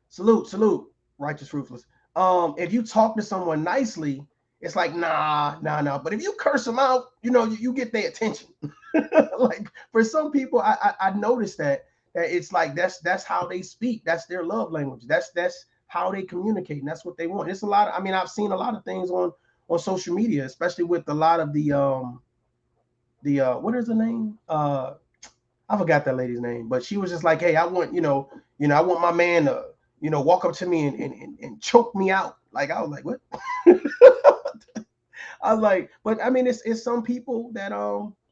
salute, righteous ruthless. If you talk to someone nicely, it's like nah. But if you curse them out, you get their attention. Like for some people, I noticed that it's like that's how they speak. That's their love language. That's how they communicate, and that's what they want. It's a lot. I mean, I've seen a lot of things on social media, especially with a lot of the what is the name? I forgot that lady's name, but she was just like, hey, I want I want my man to walk up to me and choke me out. Like I was like, what? I was like, but I mean, it's some people that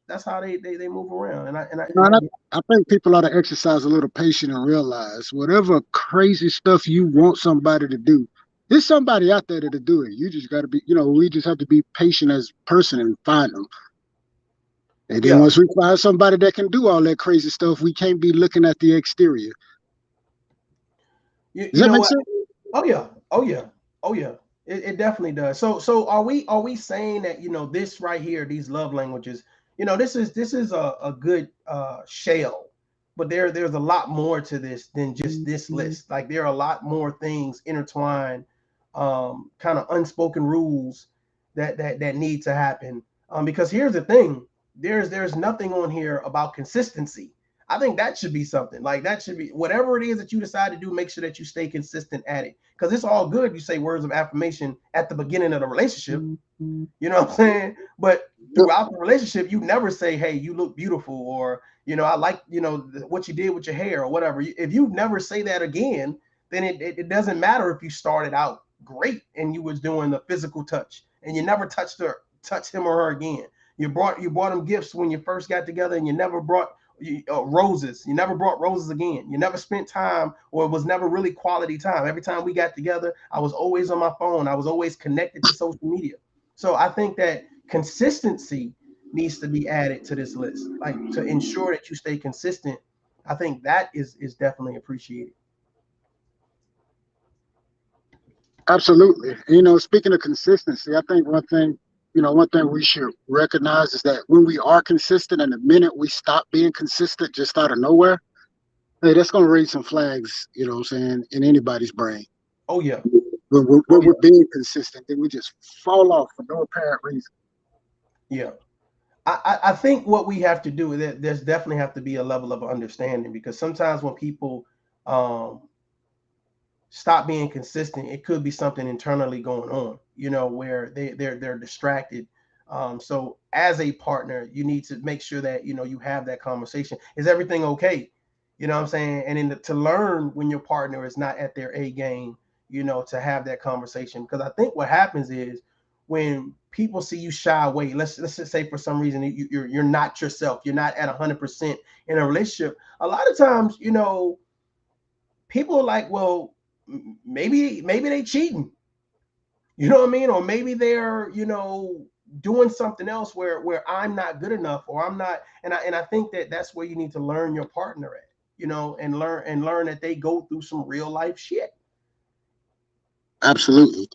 that's how they move around, I think people ought to exercise a little patience and realize whatever crazy stuff you want somebody to do, there's somebody out there to do it. You just got to be, we just have to be patient as a person and find them. And then once we find somebody that can do all that crazy stuff, we can't be looking at the exterior. You Does that know make what? sense? Oh yeah. It definitely does. So are we saying that this right here, these love languages, this is a good shell, but there's a lot more to this than just this list. Like there are a lot more things intertwined, kind of unspoken rules that need to happen. Because here's the thing, there's nothing on here about consistency. I think that should be something, like that should be whatever it is that you decide to do, make sure that you stay consistent at it. Because it's all good. You say words of affirmation at the beginning of the relationship. You know what I'm saying? But throughout the relationship, you never say, hey, you look beautiful, or, I like, what you did with your hair or whatever. If you never say that again, then it doesn't matter if you started out great and you was doing the physical touch and you never touched him or her again. You bought him gifts when you first got together and you never brought roses. You never brought roses again. You never spent time, or it was never really quality time. Every time we got together, I was always on my phone. I was always connected to social media. So I think that consistency needs to be added to this list, like to ensure that you stay consistent. I think that is definitely appreciated. Absolutely. Speaking of consistency, I think one thing we should recognize is that when we are consistent and the minute we stop being consistent just out of nowhere, hey, that's going to raise some flags, you know what I'm saying, in anybody's brain. Oh, yeah. When we're being consistent, then we just fall off for no apparent reason. Yeah. I think what we have to do, there's definitely have to be a level of understanding, because sometimes when people stop being consistent, it could be something internally going on, where they're distracted. So as a partner, you need to make sure that, you have that conversation. Is everything okay? You know what I'm saying? And to learn when your partner is not at their A game, to have that conversation. Because I think what happens is when people see you shy away, let's just say for some reason you're not yourself, you're not at 100% in a relationship. A lot of times, people are like, well, maybe they cheating, you know what I mean? Or maybe they're, doing something else where I'm not good enough, or I'm not. And I think that's where you need to learn your partner at, and learn that they go through some real life shit. Absolutely.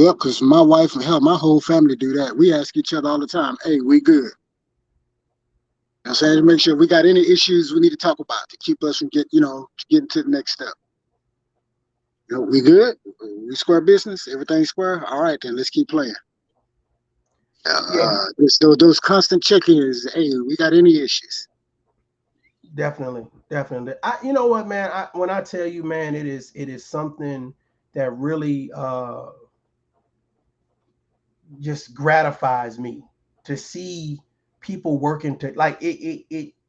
Yep, because my wife and hell, my whole family do that. We ask each other all the time, hey, we good? You know what I'm saying? To make sure we got any issues we need to talk about to keep us from getting to the next step. You know, we good? We square business? Everything square? All right, then let's keep playing. Those constant check-ins. Hey, we got any issues? Definitely. You know what, man? When I tell you, man, it is something that really just gratifies me to see people working to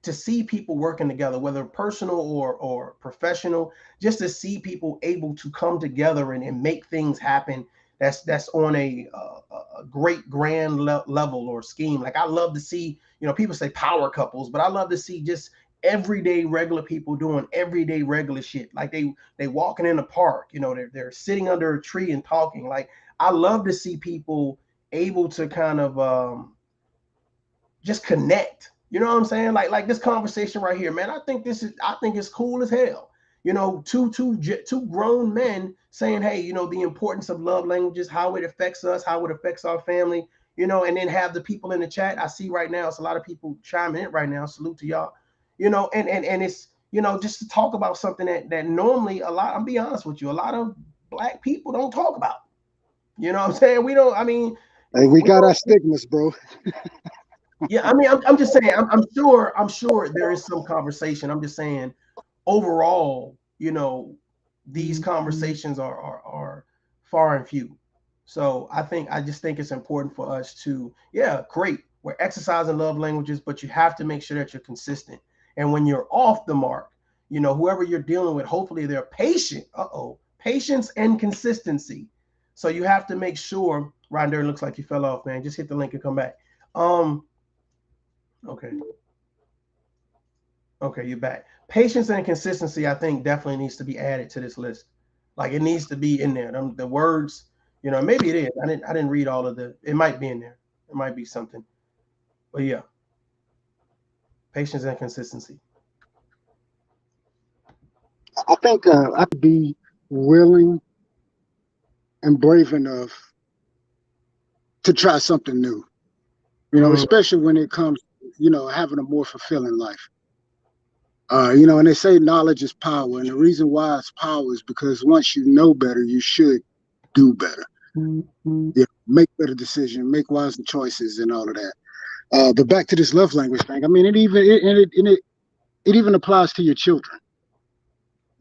to see people working together, whether personal or professional, just to see people able to come together and make things happen. That's on a great grand level or scheme. Like I love to see, people say power couples, but I love to see just everyday regular people doing everyday regular shit. Like they walking in the park, they're sitting under a tree and talking. Like I love to see people able to kind of just connect. You know what I'm saying? Like this conversation right here, man. I think it's cool as hell. Two grown men saying, hey, the importance of love languages, how it affects us, how it affects our family, and then have the people in the chat. I see right now, it's a lot of people chiming in right now. Salute to y'all. And it's, just to talk about something that normally I'm be honest with you, a lot of Black people don't talk about. You know what I'm saying? Hey, we got our stigmas, bro. Yeah, I'm just saying, I'm sure there is some conversation. I'm just saying, overall, these conversations are far and few. So I just think it's important for us to, great. We're exercising love languages, but you have to make sure that you're consistent. And when you're off the mark, whoever you're dealing with, hopefully they're patient. Patience and consistency. So you have to make sure. Rondell, looks like you fell off, man. Just hit the link and come back. Okay, you're back. Patience and consistency, I think, definitely needs to be added to this list. Like it needs to be in there. The words, maybe it is. I didn't read all of it might be in there. It might be something. But yeah. Patience and consistency. I think I could be willing and brave enough to try something new. Especially when it comes, having a more fulfilling life. And they say knowledge is power. And the reason why it's power is because once you know better, you should do better. Make better decisions, make wiser choices and all of that. But back to this love language thing. It even applies to your children.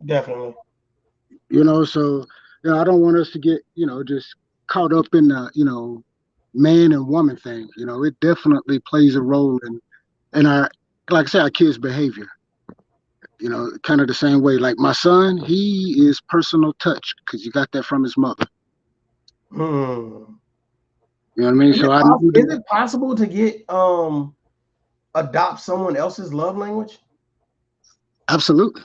Definitely. So I don't want us to get, just caught up in the, man and woman thing. It definitely plays a role in our, like I said, our kids' behavior. Kind of the same way. Like my son, he is personal touch because you got that from his mother. You know what I mean? Is it possible to get adopt someone else's love language? Absolutely.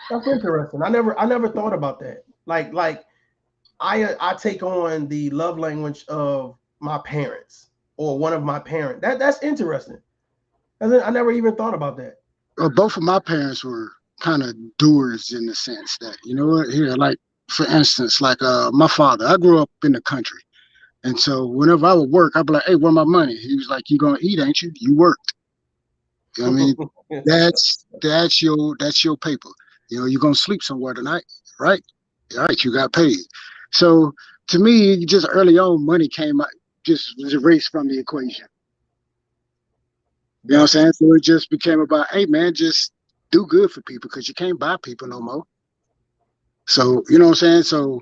That's interesting. I never thought about that. Like I take on the love language of my parents or one of my parents. That's interesting. I never even thought about that. Both of my parents were kind of doers in the sense that, like for instance, like my father, I grew up in the country. And so whenever I would work, I'd be like, hey, where my money? He was like, you gonna eat, ain't you? You worked. You know what I mean? That's your paper. You're gonna sleep somewhere tonight, right? All right, you got paid. So to me, just early on, money came out, just was erased from the equation. You know what I'm saying? So it just became about, hey man, just do good for people because you can't buy people no more. So, you know what I'm saying? So,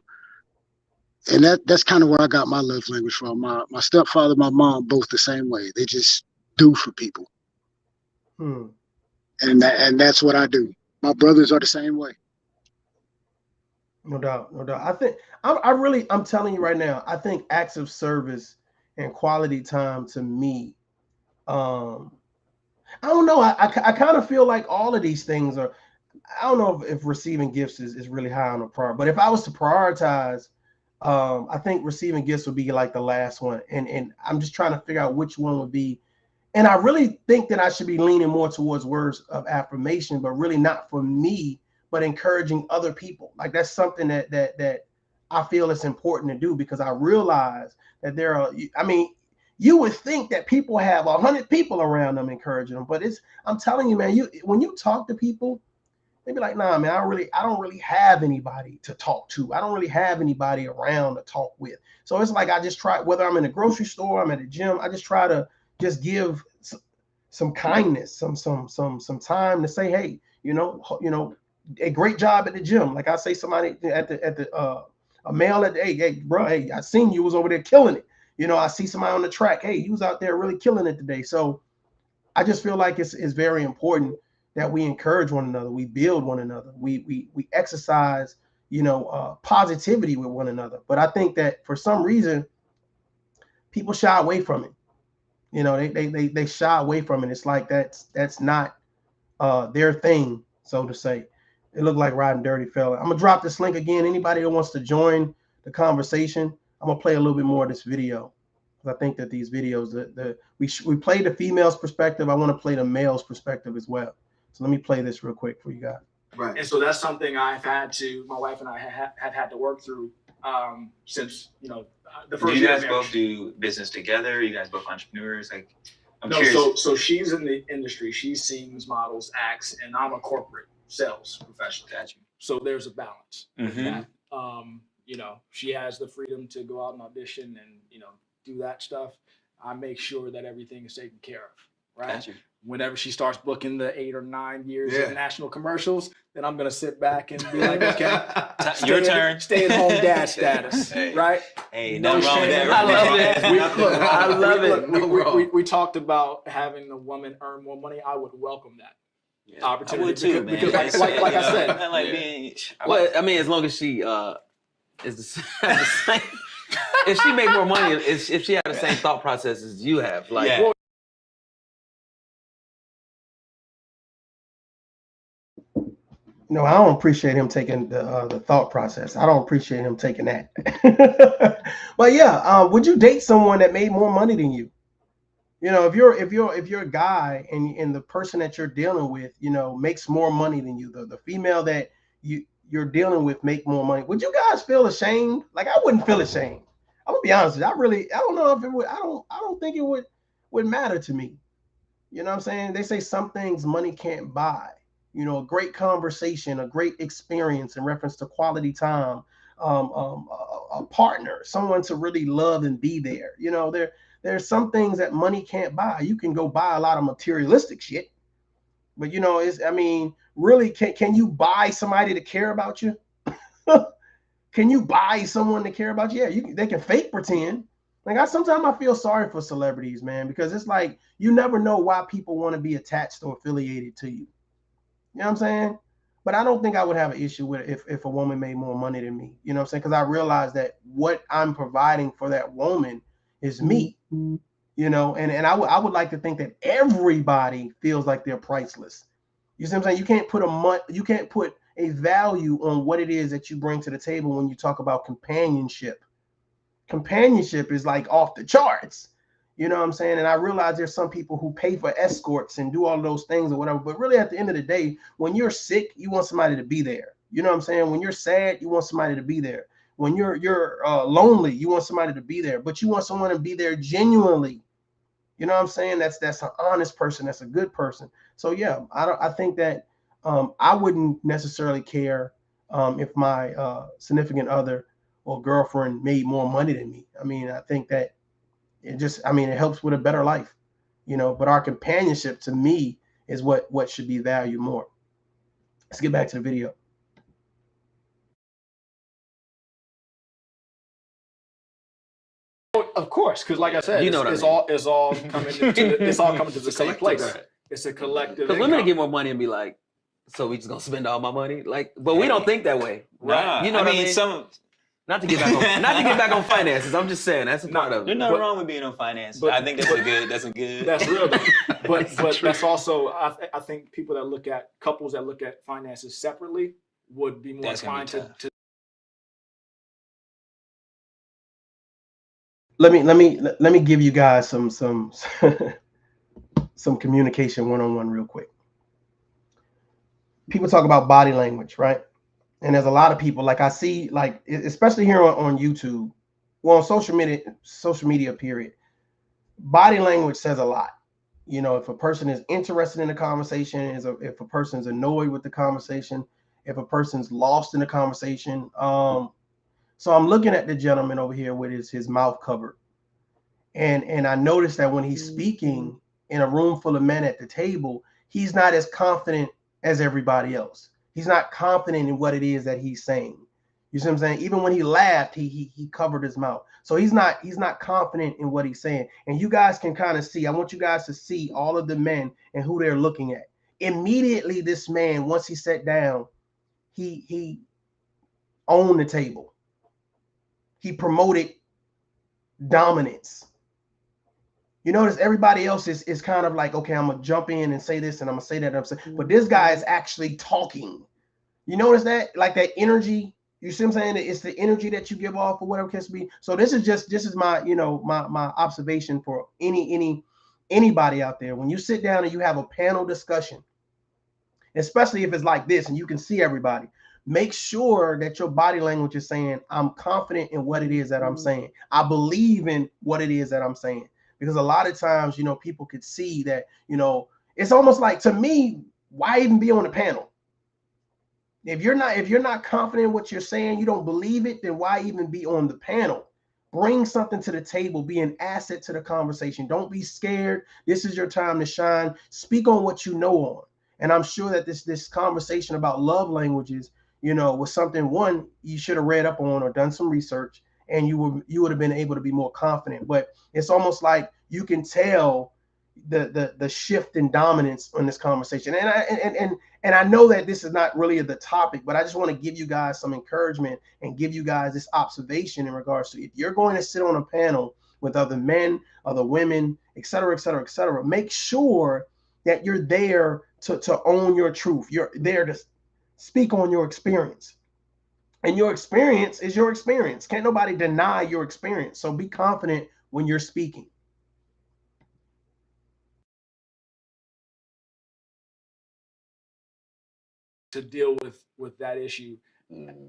and that's kind of where I got my love language from. My stepfather, my mom, both the same way. They just do for people. And that's what I do. My brothers are the same way. No doubt. I think I'm telling you right now, I think acts of service and quality time to me, I don't know. I kind of feel like all of these things are, I don't know if receiving gifts is really high on the priority, but if I was to prioritize, I think receiving gifts would be like the last one. And I'm just trying to figure out which one would be. And I really think that I should be leaning more towards words of affirmation, but really not for me, but encouraging other people. Like that's something that I feel it's important to do, because I realize that there are, I mean, you would think that people have 100 people around them encouraging them, but I'm telling you, man, when you talk to people, they be like, nah, man, I don't really have anybody to talk to. I don't really have anybody around to talk with. So it's like I just try, whether I'm in a grocery store, I'm at a gym, I just try to just give some kindness, some time to say, hey, a great job at the gym. Like I say, somebody at the a male at the, hey, bro, hey, I seen you was over there killing it. I see somebody on the track, hey, you was out there really killing it today. So I just feel like it's very important that we encourage one another, we build one another, we exercise, positivity with one another. But I think that for some reason, people shy away from it. They shy away from it. It's like that's not their thing, so to say. It looked like riding dirty, fella. I'm gonna drop this link again. Anybody that wants to join the conversation, I'm gonna play a little bit more of this video, because I think that these videos, we played the female's perspective. I want to play the male's perspective as well. So let me play this real quick for you guys. Right. And so that's something my wife and I have had to work through since the first. Do you year guys both do business together? You guys both entrepreneurs? Like, I'm no, curious. So she's in the industry. She sings, models, acts, and I'm a corporate sales professional. Got you. So there's a balance. Mm-hmm. She has the freedom to go out and audition and do that stuff. I make sure that everything is taken care of. Right. Got you. Whenever she starts booking the 8 or 9 years of national commercials, then I'm gonna sit back and be like, okay, your turn. Stay at home dad status, right? Hey, No nothing wrong with shame. that. I love it. We talked about having the woman earn more money. I would welcome that opportunity. I would too, man. Because like I said, I like being. Well, I mean, as long as she is the same. If she make more money, if she had the same thought process as you have, like. Yeah. No, I don't appreciate him taking the thought process. I don't appreciate him taking that. But yeah, would you date someone that made more money than you? If you're a guy and the person that you're dealing with, makes more money than you, the female that you're dealing with make more money, would you guys feel ashamed? Like, I wouldn't feel ashamed. I'm gonna be honest with you. I don't know if it would. I don't think it would matter to me. You know what I'm saying? They say some things money can't buy. A great conversation, a great experience in reference to quality time, a partner, someone to really love and be there. There's some things that money can't buy. You can go buy a lot of materialistic shit, but really, can you buy somebody to care about you? Can you buy someone to care about you? Yeah, they can fake pretend. Like, sometimes I feel sorry for celebrities, man, because it's like you never know why people want to be attached or affiliated to you. You know what I'm saying? But I don't think I would have an issue with it if a woman made more money than me. You know what I'm saying? Because I realize that what I'm providing for that woman is me. And I would like to think that everybody feels like they're priceless. You see what I'm saying? You can't put a value on what it is that you bring to the table when you talk about companionship. Companionship is like off the charts. You know what I'm saying? And I realize there's some people who pay for escorts and do all of those things or whatever. But really, at the end of the day, when you're sick, you want somebody to be there. You know what I'm saying? When you're sad, you want somebody to be there. When you're lonely, you want somebody to be there. But you want someone to be there genuinely. You know what I'm saying? That's an honest person. That's a good person. So yeah, I think that I wouldn't necessarily care if my significant other or girlfriend made more money than me. I mean, I think that it helps with a better life, but our companionship, to me, is what should be valued more. Let's get back to the video. Of course, because like I said, it's all coming to the same place. Right. It's a collective. Because women get more money and be like, so we just gonna spend all my money? Like, but we don't think that way. Right. You know what I mean? Not to get back on finances. I'm just saying that's a part of it. There's nothing wrong with being on finance. But I think that's good. That's real. But that's also, I think people that look at couples that look at finances separately would be more inclined to. Let me give you guys some communication one-on-one real quick. People talk about body language, right? And there's a lot of people like I see, like especially here on YouTube, well, on social media, period. Body language says a lot. You know, if a person is interested in the conversation, if a person's annoyed with the conversation, if a person's lost in the conversation. So I'm looking at the gentleman over here with his mouth covered, and I noticed that when he's speaking in a room full of men at the table, he's not as confident as everybody else. He's not confident in what it is that he's saying. You see what I'm saying? Even when he laughed, he covered his mouth. So he's not confident in what he's saying. And you guys can kind of see, I want you guys to see all of the men and who they're looking at. Immediately, this man, once he sat down, he owned the table. He promoted dominance. You notice everybody else is kind of like, okay, I'm gonna jump in and say this and I'm gonna say that. But this guy is actually talking. You notice that, like that energy. You see what I'm saying? It's the energy that you give off or whatever it can be. So this is my, you know, my observation for anybody out there. When you sit down and you have a panel discussion, especially if it's like this and you can see everybody, make sure that your body language is saying, I'm confident in what it is that I'm saying. I believe in what it is that I'm saying. Because a lot of times, you know, people could see that, you know, it's almost like, to me, why even be on the panel? If you're not confident in what you're saying, you don't believe it, then why even be on the panel? Bring something to the table, be an asset to the conversation. Don't be scared. This is your time to shine. Speak on what you know on. And I'm sure that this conversation about love languages, you know, was something, one, you should have read up on or done some research, and you would have been able to be more confident. But it's almost like you can tell the shift in dominance on this conversation. And I know that this is not really the topic, but I just want to give you guys some encouragement and give you guys this observation in regards to, if you're going to sit on a panel with other men, other women, et cetera, et cetera, et cetera, make sure that you're there to own your truth. You're there to speak on your experience. And your experience is your experience. Can't nobody deny your experience. So be confident when you're speaking. To deal with that issue,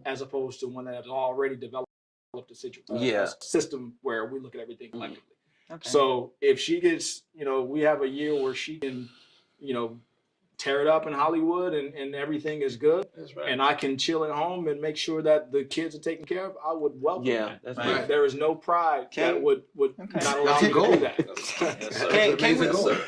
as opposed to one that has already developed a system where we look at everything collectively. Okay. So if she gets, you know, we have a year where she can, you know, tear it up in Hollywood and everything is good. That's right. And I can chill at home and make sure that the kids are taken care of, I would welcome that. That's right. There is no pride that would not allow me to do that.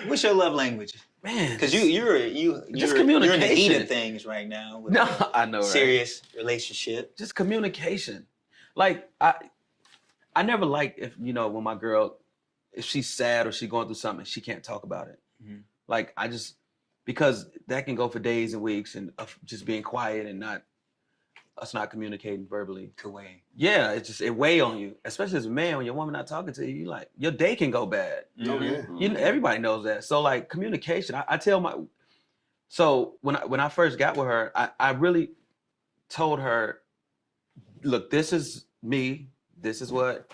What's your love language? Man, because you're in the heat of things right now. With I know, right? Serious relationship. Just communication. Like I never liked, if you know, when my girl, if she's sad or she's going through something, she can't talk about it. Mm-hmm. Like because that can go for days and weeks, and just being quiet and us not communicating verbally. Yeah, it weigh on you, especially as a man. When your woman not talking to you, like your day can go bad. Mm-hmm. You know, everybody knows that. So like communication, I tell so when I first got with her, I really told her, look, this is me. This is what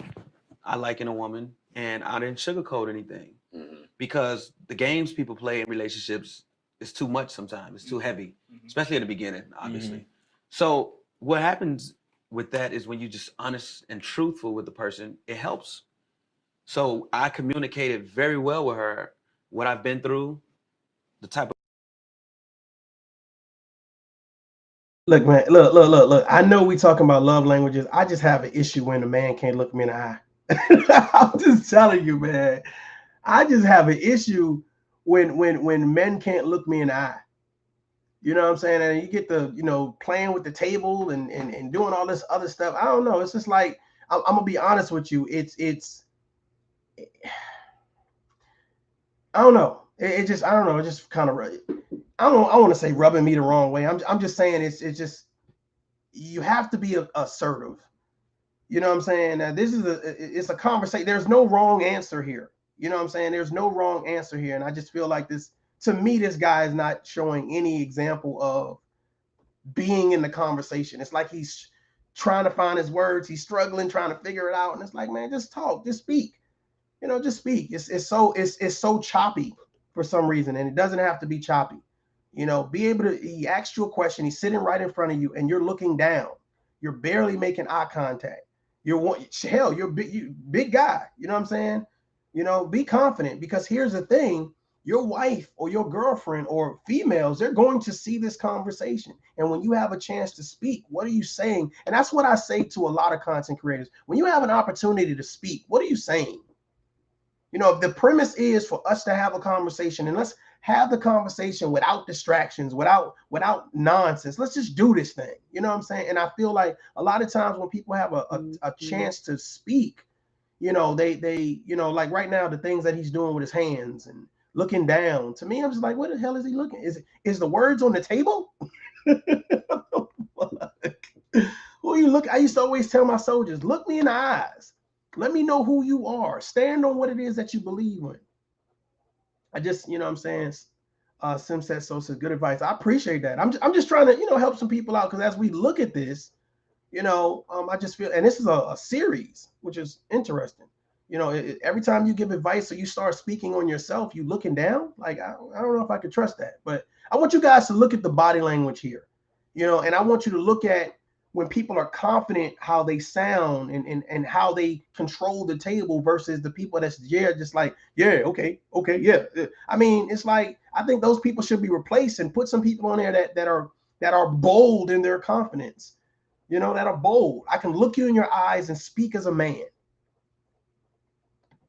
I like in a woman, and I didn't sugarcoat anything, because the games people play in relationships is too much sometimes. It's too heavy, especially in the beginning, obviously. Mm-hmm. So what happens with that is when you're just honest and truthful with the person, it helps. So I communicated very well with her what I've been through, the type of. Look, man, look. I know we talking about love languages. I just have an issue when a man can't look me in the eye. I'm just telling you, man. I just have an issue when men can't look me in the eye. You know what I'm saying? And you get the, you know, playing with the table and doing all this other stuff. I don't know. It's just like, I'm gonna be honest with you. It's I don't know. It just, I don't know. It just kind of, I want to say rubbing me the wrong way. I'm just saying it's just, you have to be assertive. You know what I'm saying? Now, it's a conversation. There's no wrong answer here. You know what I'm saying? There's no wrong answer here. And I just feel like to me, this guy is not showing any example of being in the conversation. It's like he's trying to find his words. He's struggling, trying to figure it out. And it's like, man, just talk, just speak. You know, just speak. It's so choppy for some reason, and it doesn't have to be choppy. You know, be able to, he asks you a question, he's sitting right in front of you and you're looking down. You're barely making eye contact. Hell, you're big guy. You know what I'm saying? You know, be confident, because here's the thing, your wife or your girlfriend or females, they're going to see this conversation. And when you have a chance to speak, what are you saying? And that's what I say to a lot of content creators. When you have an opportunity to speak, what are you saying? You know, if the premise is for us to have a conversation, and let's have the conversation without distractions, without nonsense. Let's just do this thing. You know what I'm saying? And I feel like a lot of times when people have a chance to speak, you know, they you know, like right now, the things that he's doing with his hands and looking down, to me, I'm just like, what the hell is he looking? Is the words on the table? Who you look? I used to always tell my soldiers, look me in the eyes. Let me know who you are. Stand on what it is that you believe in. I just, you know what I'm saying? Sim says, so says, good advice. I appreciate that. I'm just trying to, you know, help some people out, because as we look at this, you know, I just feel, and this is a series, which is interesting. You know, every time you give advice or you start speaking on yourself, you looking down. Like, I don't know if I could trust that, but I want you guys to look at the body language here, you know, and I want you to look at when people are confident, how they sound and how they control the table versus the people that's just like, yeah, okay, yeah. I mean, it's like, I think those people should be replaced and put some people on there that are bold in their confidence, you know, that are bold. I can look you in your eyes and speak as a man.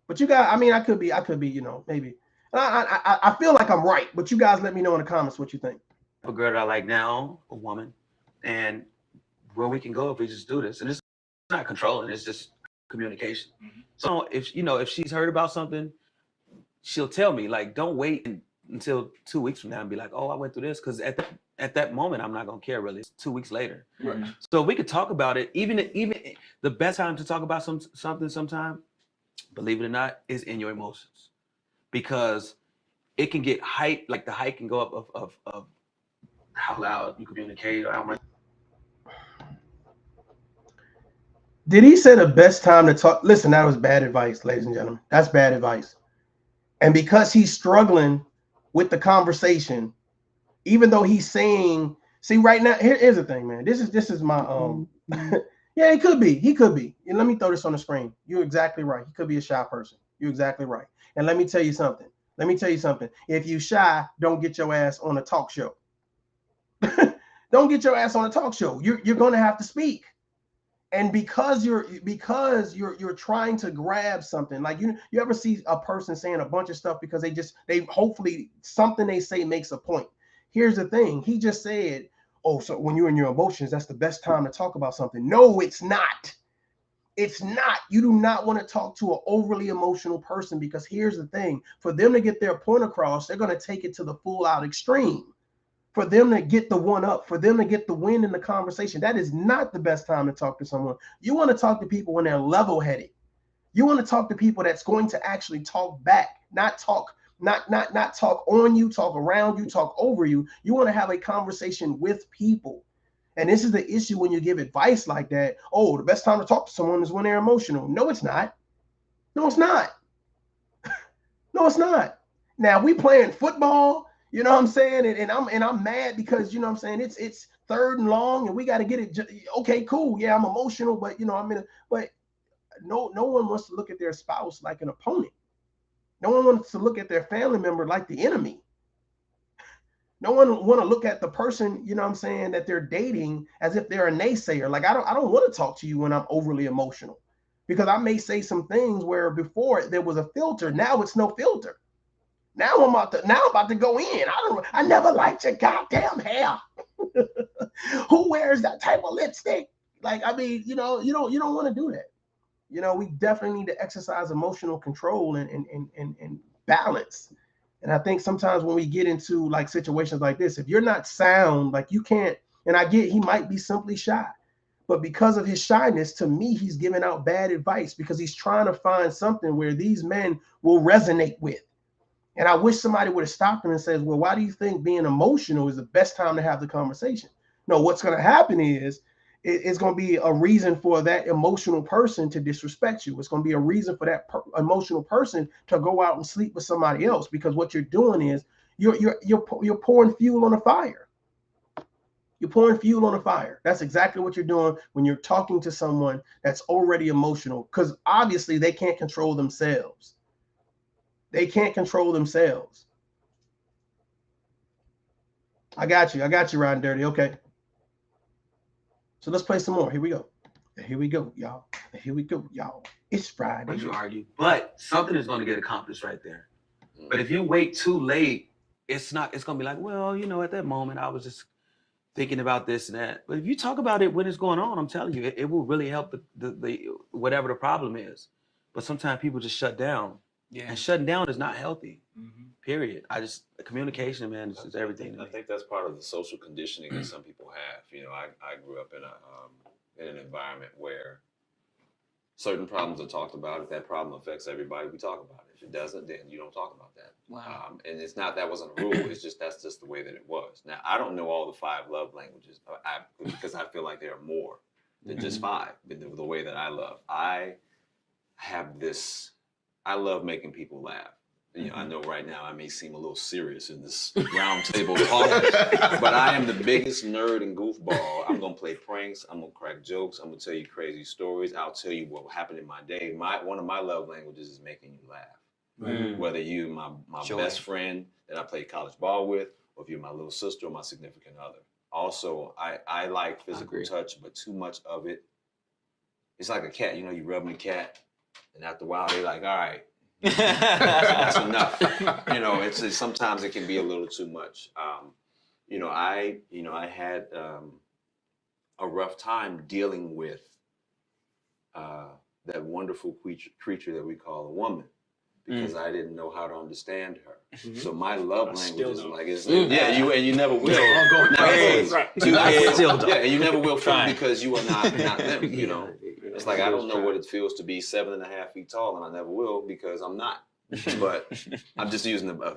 But you guys, I mean, I could be, you know, maybe. I feel like I'm right, but you guys let me know in the comments what you think. A girl that I like now, a woman, and where we can go if we just do this. And it's not controlling, it's just communication. Mm-hmm. So if, you know, if she's heard about something, she'll tell me. Like, don't wait until 2 weeks from now and be like, oh, I went through this. Because at that moment, I'm not going to care really. It's 2 weeks later. Right. So we could talk about it. Even the best time to talk about something sometime, believe it or not, is in your emotions. Because it can get hype, like the hype can go up of how loud you communicate or how much. Did he say the best time to talk? Listen, that was bad advice, ladies and gentlemen. That's bad advice. And because he's struggling with the conversation, even though he's saying, see, right now, here's the thing, man. This is my yeah, he could be. And let me throw this on the screen. You're exactly right. He could be a shy person. You're exactly right. And let me tell you something. If you shy, don't get your ass on a talk show. Don't get your ass on a talk show. You're going to have to speak. And because you're trying to grab something, like you ever see a person saying a bunch of stuff because they hopefully something they say makes a point. Here's the thing. He just said, oh, so when you're in your emotions, that's the best time to talk about something. No, it's not. It's not. You do not want to talk to an overly emotional person, because here's the thing. For them to get their point across, they're going to take it to the full out extreme. For them to get the one up, for them to get the win in the conversation, that is not the best time to talk to someone. You want to talk to people when they're level-headed. You want to talk to people that's going to actually talk back, not talk on you, talk around you, talk over you. You want to have a conversation with people. And this is the issue when you give advice like that. Oh, the best time to talk to someone is when they're emotional. No, it's not. No, it's not. No, it's not. Now, we playing football. You know what I'm saying? And I'm mad because, you know what I'm saying, it's third and long and we got to get it. Okay, cool. Yeah, I'm emotional, but, you know, but no one wants to look at their spouse like an opponent. No one wants to look at their family member like the enemy. No one want to look at the person, you know what I'm saying, that they're dating as if they're a naysayer. Like, I don't want to talk to you when I'm overly emotional, because I may say some things where before there was a filter. Now it's no filter. Now I'm about to go in. I never liked your goddamn hair. Who wears that type of lipstick? Like, I mean, you know, you don't want to do that. You know, we definitely need to exercise emotional control and balance. And I think sometimes when we get into like situations like this, if you're not sound, like you can't, and I get he might be simply shy, but because of his shyness, to me, he's giving out bad advice because he's trying to find something where these men will resonate with. And I wish somebody would have stopped him and says, well, why do you think being emotional is the best time to have the conversation? No, what's going to happen is it's going to be a reason for that emotional person to disrespect you. It's going to be a reason for that emotional person to go out and sleep with somebody else, because what you're doing is You're pouring fuel on a fire. You're pouring fuel on a fire. That's exactly what you're doing when you're talking to someone that's already emotional, because obviously they can't control themselves. They can't control themselves. I got you, Riding Dirty. Okay. So let's play some more. Here we go. Here we go, y'all. Here we go, y'all. It's Friday. Would you argue? But something is going to get accomplished right there. But if you wait too late, it's going to be like, well, you know, at that moment, I was just thinking about this and that. But if you talk about it when it's going on, I'm telling you, it will really help the whatever the problem is. But sometimes people just shut down. Yeah. And shutting down is not healthy. Period. Communication, man, is everything. I think that's part of the social conditioning that some people have. You know, I grew up in an environment where certain problems are talked about. If that problem affects everybody, we talk about it. If it doesn't, then you don't talk about that. Wow. And it's not, that wasn't a rule. It's just, that's just the way that it was. Now, I don't know all the 5 love languages because I feel like there are more than just 5. The way that I love, I have this. I love making people laugh. You know, I know right now I may seem a little serious in this round table talk, but I am the biggest nerd and goofball. I'm gonna play pranks. I'm gonna crack jokes. I'm gonna tell you crazy stories. I'll tell you what happened in my day. One of my love languages is making you laugh. Whether you're my best friend that I play college ball with, or if you're my little sister or my significant other. Also, I like physical touch, but too much of it, it's like a cat. You know, you rubbing the cat, and after a while, they're like, all right. That's enough. You know, it's sometimes it can be a little too much. You know, I had a rough time dealing with that wonderful creature that we call a woman, because I didn't know how to understand her. So my love language is like, you never will. And you never will because you are not them. You know. It's like, I don't know what it feels to be 7.5 feet tall, and I never will because I'm not. But I'm just using a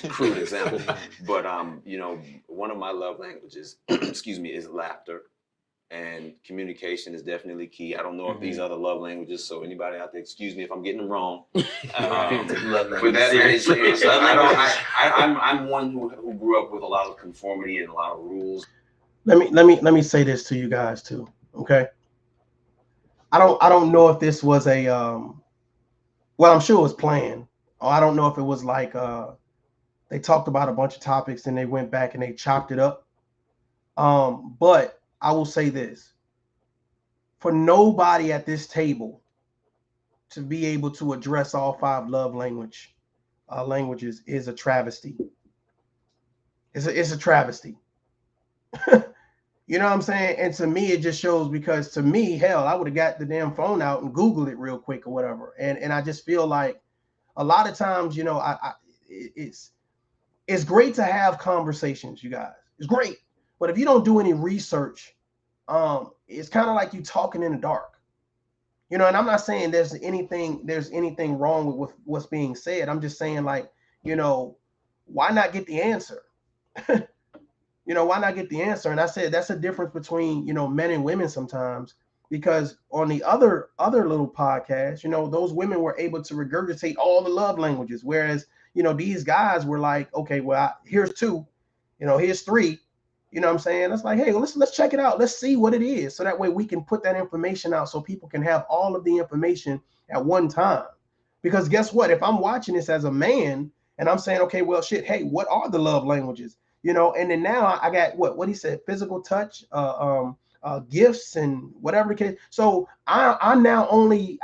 crude example. But you know, one of my love languages, is laughter, and communication is definitely key. I don't know if these other love languages, so anybody out there, excuse me if I'm getting them wrong. But that is, I'm one who grew up with a lot of conformity and a lot of rules. Let me say this to you guys too, okay? I don't know if this was a well, I'm sure it was planned. Or I don't know if it was like they talked about a bunch of topics and they went back and they chopped it up. But I will say this: for nobody at this table to be able to address all 5 love languages is a travesty. It's a travesty. You know what I'm saying? And to me, it just shows, because to me, hell, I would have got the damn phone out and Googled it real quick or whatever. And I just feel like a lot of times, you know, it's great to have conversations, you guys. It's great. But if you don't do any research, it's kind of like you talking in the dark. You know, and I'm not saying there's anything wrong with what's being said. I'm just saying, like, you know, why not get the answer? You know, why not get the answer? And I said that's a difference between, you know, men and women sometimes, because on the other little podcast, you know, those women were able to regurgitate all the love languages, whereas, you know, these guys were like, okay, well, here's 2, you know, here's 3, you know what I'm saying? It's like, hey, well, let's check it out. Let's see what it is, so that way we can put that information out so people can have all of the information at one time. Because guess what? If I'm watching this as a man and I'm saying, okay, well, shit, hey, what are the love languages? You know, and then now I got what he said, physical touch, gifts, and whatever it can. So I now only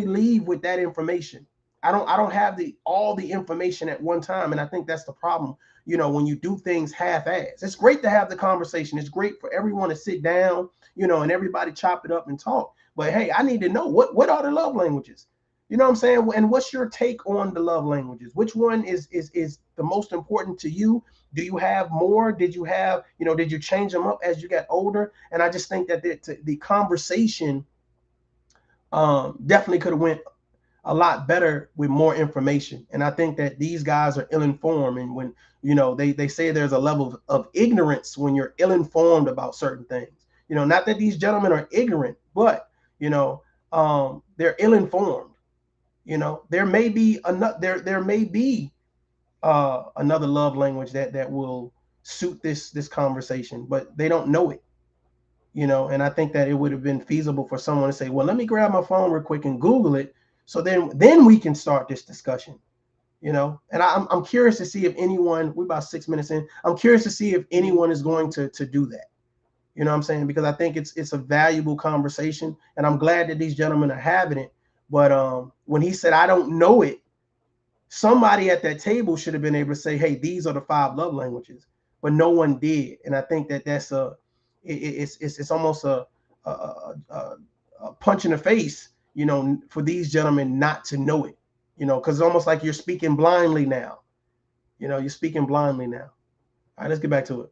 leave with that information. I don't have all the information at one time, and I think that's the problem. You know, when you do things half-assed, it's great to have the conversation. It's great for everyone to sit down, you know, and everybody chop it up and talk. But hey, I need to know what are the love languages. You know what I'm saying? And what's your take on the love languages? Which one is the most important to you? Do you have more? Did you change them up as you got older? And I just think that the conversation definitely could have went a lot better with more information. And I think that these guys are ill-informed. And when, you know, they say there's a level of ignorance when you're ill-informed about certain things. You know, not that these gentlemen are ignorant, but, you know, they're ill-informed. You know, there may be another love language that will suit this conversation, but they don't know it, you know. And I think that it would have been feasible for someone to say, well, let me grab my phone real quick and Google it, so then we can start this discussion, you know. And I'm curious to see if anyone, we're about 6 minutes in, I'm curious to see if anyone is going to do that. You know what I'm saying? Because I think it's a valuable conversation, and I'm glad that these gentlemen are having it. But when he said, I don't know it, somebody at that table should have been able to say, hey, these are the 5 love languages, but no one did. And I think that that's it's almost a punch in the face, you know, for these gentlemen not to know it, you know, because it's almost like you're speaking blindly now. You know, you're speaking blindly now. All right, let's get back to it.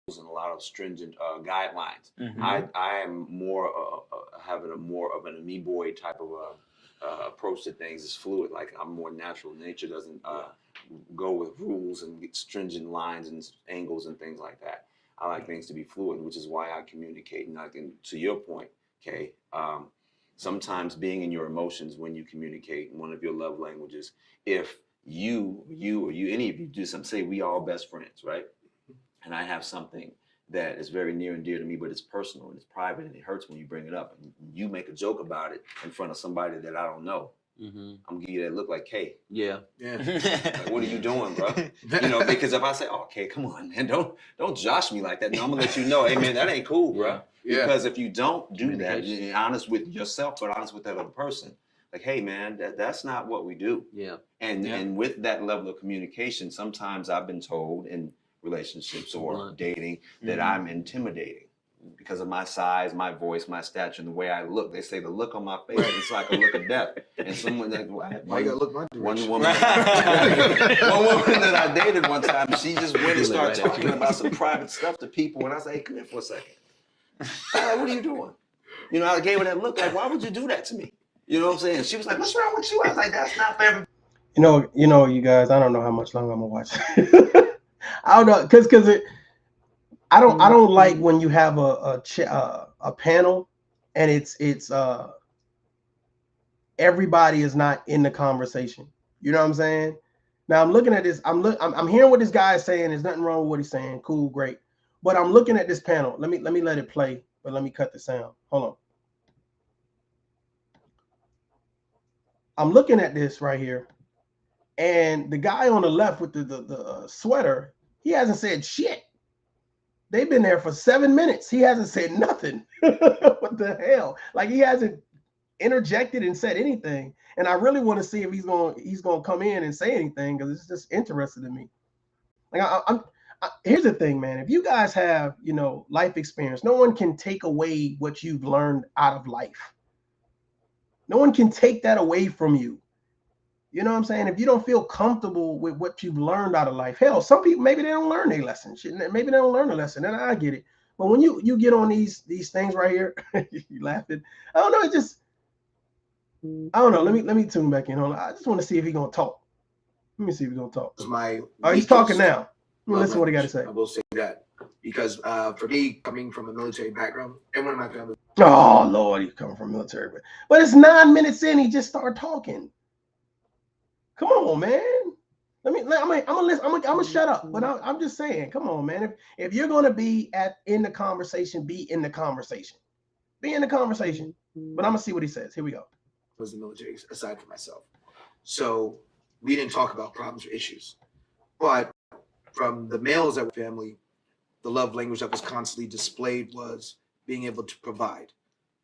And a lot of stringent guidelines. Mhm. I am more having a more of an amoeboid type of approach to things. It's fluid. Like I'm more natural. Nature doesn't go with rules and get stringent lines and angles and things like that. I like things to be fluid, which is why I communicate. And I can, to your point, Kay, sometimes being in your emotions when you communicate, one of your love languages, if you or any of you do something, say we all best friends, right? And I have something that is very near and dear to me, but it's personal and it's private and it hurts when you bring it up. And you make a joke about it in front of somebody that I don't know. Mm-hmm. I'm gonna give you that look like, hey, Yeah. like, what are you doing, bro? You know, because if I say, oh, okay, come on, man, don't josh me like that. No, I'm gonna let you know, hey, man, that ain't cool, bro. Yeah. Because if you don't do that, you're honest with yourself, but honest with that other person. Like, hey, man, that's not what we do. Yeah. And with that level of communication, sometimes I've been told in relationships or dating that I'm intimidating because of my size, my voice, my stature, and the way I look. They say the look on my face is like a look of death. And someone that Why you gotta look my direction? one woman that I dated one time, she just went and started talking about some private stuff to people, and I said, hey, come here for a second. What are you doing? You know, I gave her that look like, why would you do that to me? You know what I'm saying? She was like, what's wrong with you? I was like, that's not fair. You know, you guys, I don't know how much longer I'm gonna watch. I don't know, because I don't like when you have a panel and it's everybody is not in the conversation. You know what I'm saying? Now I'm looking at this. I'm hearing what this guy is saying. There's nothing wrong with what he's saying. Cool, great. But I'm looking at this panel. Let me let it play. But let me cut the sound. Hold on. I'm looking at this right here, and the guy on the left with the sweater, he hasn't said shit. They've been there for 7 minutes. He hasn't said nothing. What the hell? Like, he hasn't interjected and said anything. And I really want to see if he's gonna come in and say anything, because it's just interesting to me. Like, here's the thing, man. If you guys have, you know, life experience, no one can take away what you've learned out of life. No one can take that away from you. You know what I'm saying? If you don't feel comfortable with what you've learned out of life, hell, some people, maybe they don't learn a lesson. Maybe they don't learn a lesson, and I get it. But when you get on these things right here, you laughing. I don't know. It just, I don't know. Let me tune back in. Hold on. I just want to see if he's gonna talk. Let me see if he's gonna talk. He's talking now. Let me listen to what he got to say. I will say that because for me, coming from a military background, everyone in my family. Oh Lord, he's coming from military, but it's 9 minutes in. He just started talking. Come on, man. I'm gonna shut up. But I'm just saying, come on, man. If you're gonna be in the conversation, be in the conversation. Be in the conversation. But I'm gonna see what he says. Here we go. Was the military aside from myself, so we didn't talk about problems or issues. But from the males at family, the love language that was constantly displayed was being able to provide,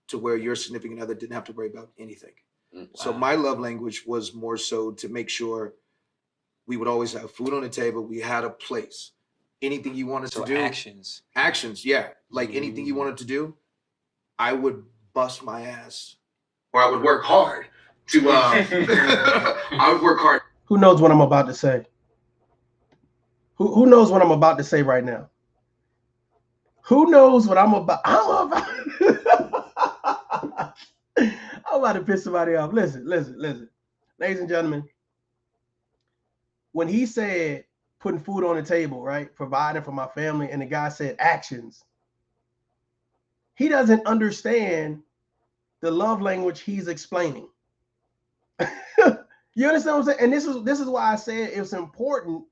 to where your significant other didn't have to worry about anything. Wow. So my love language was more so to make sure we would always have food on the table. We had a place. Anything you wanted to do. Actions, yeah. Like anything you wanted to do, I would bust my ass, or I would work hard to. I would work hard. Who knows what I'm about to say? Who knows what I'm about to say right now? Who knows what I'm about? I'm about to piss somebody off. Listen. Ladies and gentlemen, when he said putting food on the table, right? Providing for my family, and the guy said actions, he doesn't understand the love language he's explaining. You understand what I'm saying? And this is why I said it's important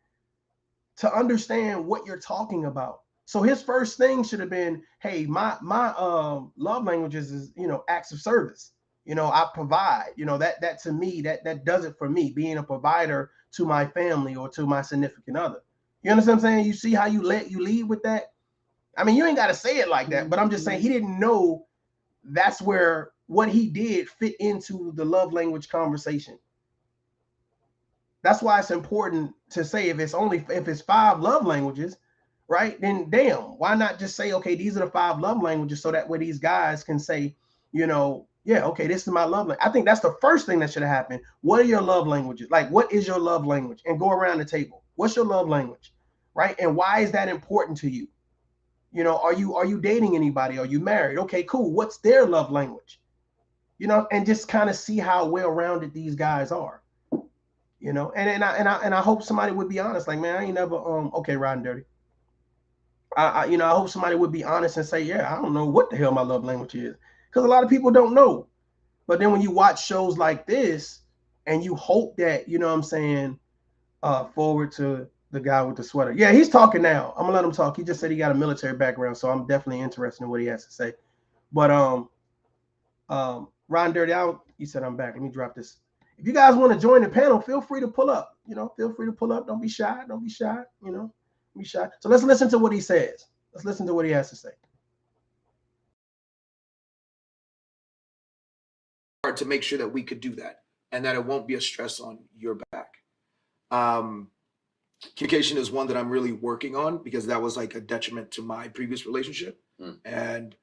to understand what you're talking about. So his first thing should have been, hey, my love languages is, you know, acts of service. You know, I provide, you know, that to me, that does it for me, being a provider to my family or to my significant other. You understand what I'm saying? You see how you lead with that? I mean, you ain't got to say it like that, but I'm just saying he didn't know that's where what he did fit into the love language conversation. That's why it's important to say if it's 5 love languages, right? Then damn, why not just say, okay, these are the 5 love languages, so that way these guys can say, you know, yeah, okay, this is my love language. I think that's the first thing that should have happened. What are your love languages? Like, what is your love language? And go around the table. What's your love language, right? And why is that important to you? You know, are you dating anybody? Are you married? Okay, cool. What's their love language? You know, and just kind of see how well-rounded these guys are. You know, and I hope somebody would be honest. Like, man, I ain't never okay, riding dirty. I you know, I hope somebody would be honest and say, yeah, I don't know what the hell my love language is, because a lot of people don't know. But then when you watch shows like this, and you hope that, you know what I'm saying, forward to the guy with the sweater. Yeah, he's talking now. I'm gonna let him talk. He just said he got a military background, so I'm definitely interested in what he has to say. But Ron Dirty out. He said I'm back. Let me drop this. If you guys want to join the panel, feel free to pull up. You know, feel free to pull up. Don't be shy. Don't be shy. You know, don't be shy. So let's listen to what he says. Let's listen to what he has to say. Hard to make sure that we could do that and that it won't be a stress on your back. Communication is one that I'm really working on, because that was like a detriment to my previous relationship. And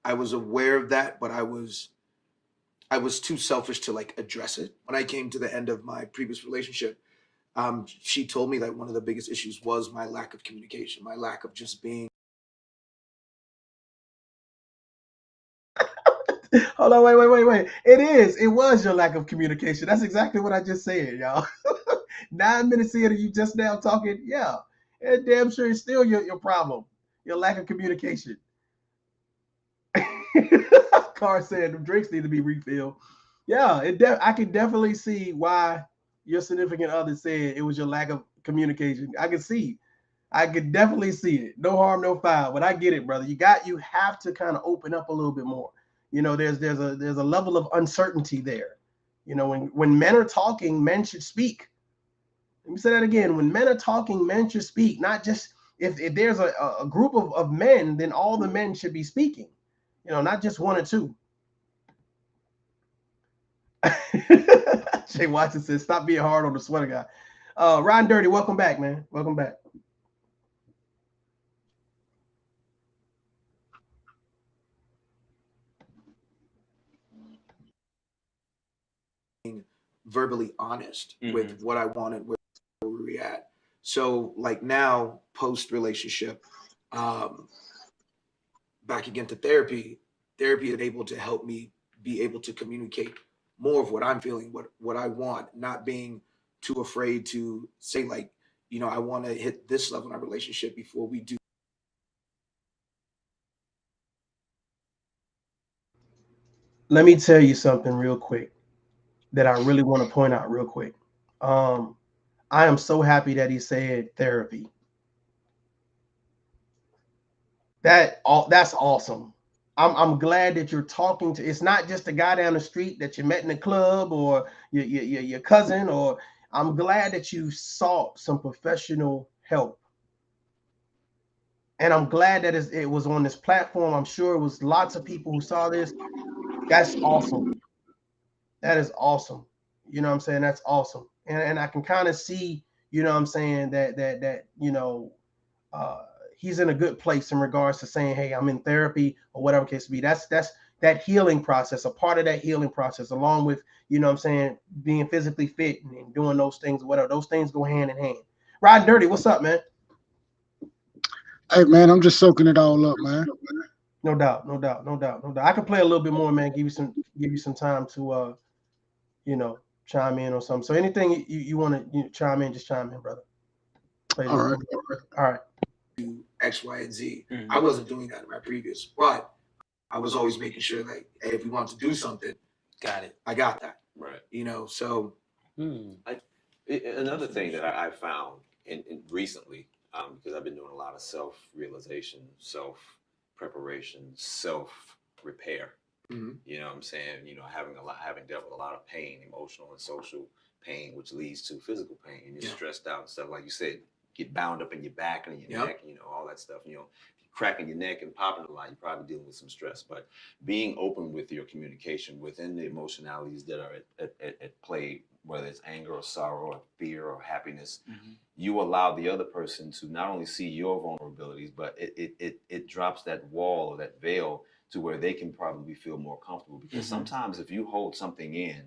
I was aware of that, but I was too selfish to like address it. When I came to the end of my previous relationship, she told me that one of the biggest issues was my lack of communication, my lack of just being. Hold on, wait. It was your lack of communication. That's exactly what I just said, y'all. 9 minutes in, you just now talking. Yeah, and damn sure it's still your problem, your lack of communication. Car said the drinks need to be refilled. Yeah, I can definitely see why your significant other said it was your lack of communication. I could definitely see it. No harm, no foul. But I get it, brother. You have to kind of open up a little bit more. You know, there's a level of uncertainty there. You know, when men are talking, men should speak. Let me say that again. When men are talking, men should speak. Not just if there's a group of men, then all the men should be speaking. You know, not just one or two. Jay Watson says, stop being hard on the sweater guy. Ron Dirty, welcome back, man. Welcome back. Verbally honest with what I wanted, where we were at. So like now, post relationship, back again to therapy is able to help me be able to communicate more of what I'm feeling, what I want, not being too afraid to say, like, you know, I want to hit this level in our relationship before we do. Let me tell you something real quick that I really want to point out real quick. I am so happy that he said therapy. That's awesome. I'm glad that you're talking to. It's not just a guy down the street that you met in the club or your cousin. Or I'm glad that you sought some professional help. And I'm glad that it was on this platform. I'm sure it was lots of people who saw this. That's awesome. That is awesome. You know what I'm saying? That's awesome. And I can kind of see, you know what I'm saying, that you know, he's in a good place in regards to saying, hey, I'm in therapy or whatever case to be. That's that healing process, a part of that healing process, along with, you know what I'm saying, being physically fit and doing those things, whatever. Those things go hand in hand. Riding Dirty, what's up, man? Hey, man, I'm just soaking it all up, man. No doubt. I can play a little bit more, man. Give you some time to you know, chime in or something. So anything you want to chime in, just chime in, brother. All right. Do X, Y, and Z. I wasn't doing that in my previous, but I was always making sure, like, hey, if we want to do something, got it. I got that. Right. You know, so Another thing that I found in recently, because I've been doing a lot of self-realization, self-preparation, self-repair. You know what I'm saying? You know, having dealt with a lot of pain, emotional and social pain, which leads to physical pain. And you're stressed out and stuff, like you said, get bound up in your back and your neck, you know, all that stuff. You know, if you're cracking your neck and popping a lot, you're probably dealing with some stress. But being open with your communication within the emotionalities that are at play, whether it's anger or sorrow or fear or happiness, you allow the other person to not only see your vulnerabilities, but it drops that wall or that veil to where they can probably feel more comfortable. Because sometimes if you hold something in,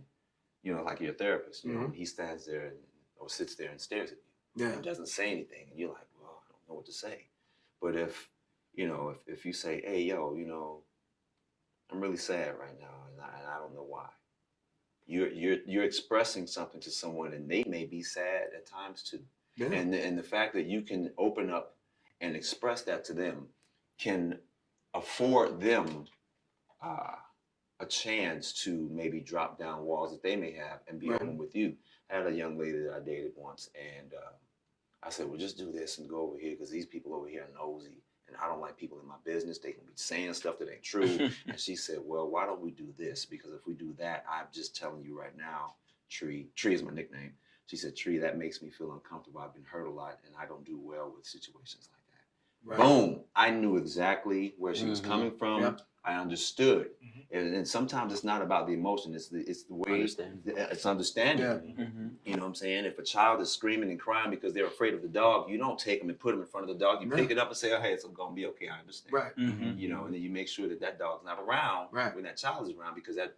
you know, like your therapist, you know, he stands there or sits there and stares at you and doesn't say anything, and you're like, well, I don't know what to say. But if, you know, if you say, hey, yo, you know, I'm really sad right now, and I don't know why. You're expressing something to someone, and they may be sad at times too. And the fact that you can open up and express that to them can afford them a chance to maybe drop down walls that they may have and be open with you. I had a young lady that I dated once, and I said, well, just do this and go over here, because these people over here are nosy, and I don't like people in my business. They can be saying stuff that ain't true. And she said, well, why don't we do this? Because if we do that, I'm just telling you right now, Tree is my nickname. She said, Tree, that makes me feel uncomfortable. I've been hurt a lot, and I don't do well with situations like that. Boom. I knew exactly where she was coming from. I understood. And sometimes it's not about the emotion. It's the way it's understanding. You know what I'm saying? If a child is screaming and crying because they're afraid of the dog, you don't take them and put them in front of the dog. You pick it up and say, oh, hey, it's going to be okay. I understand. You know, and then you make sure that that dog's not around when that child is around, because that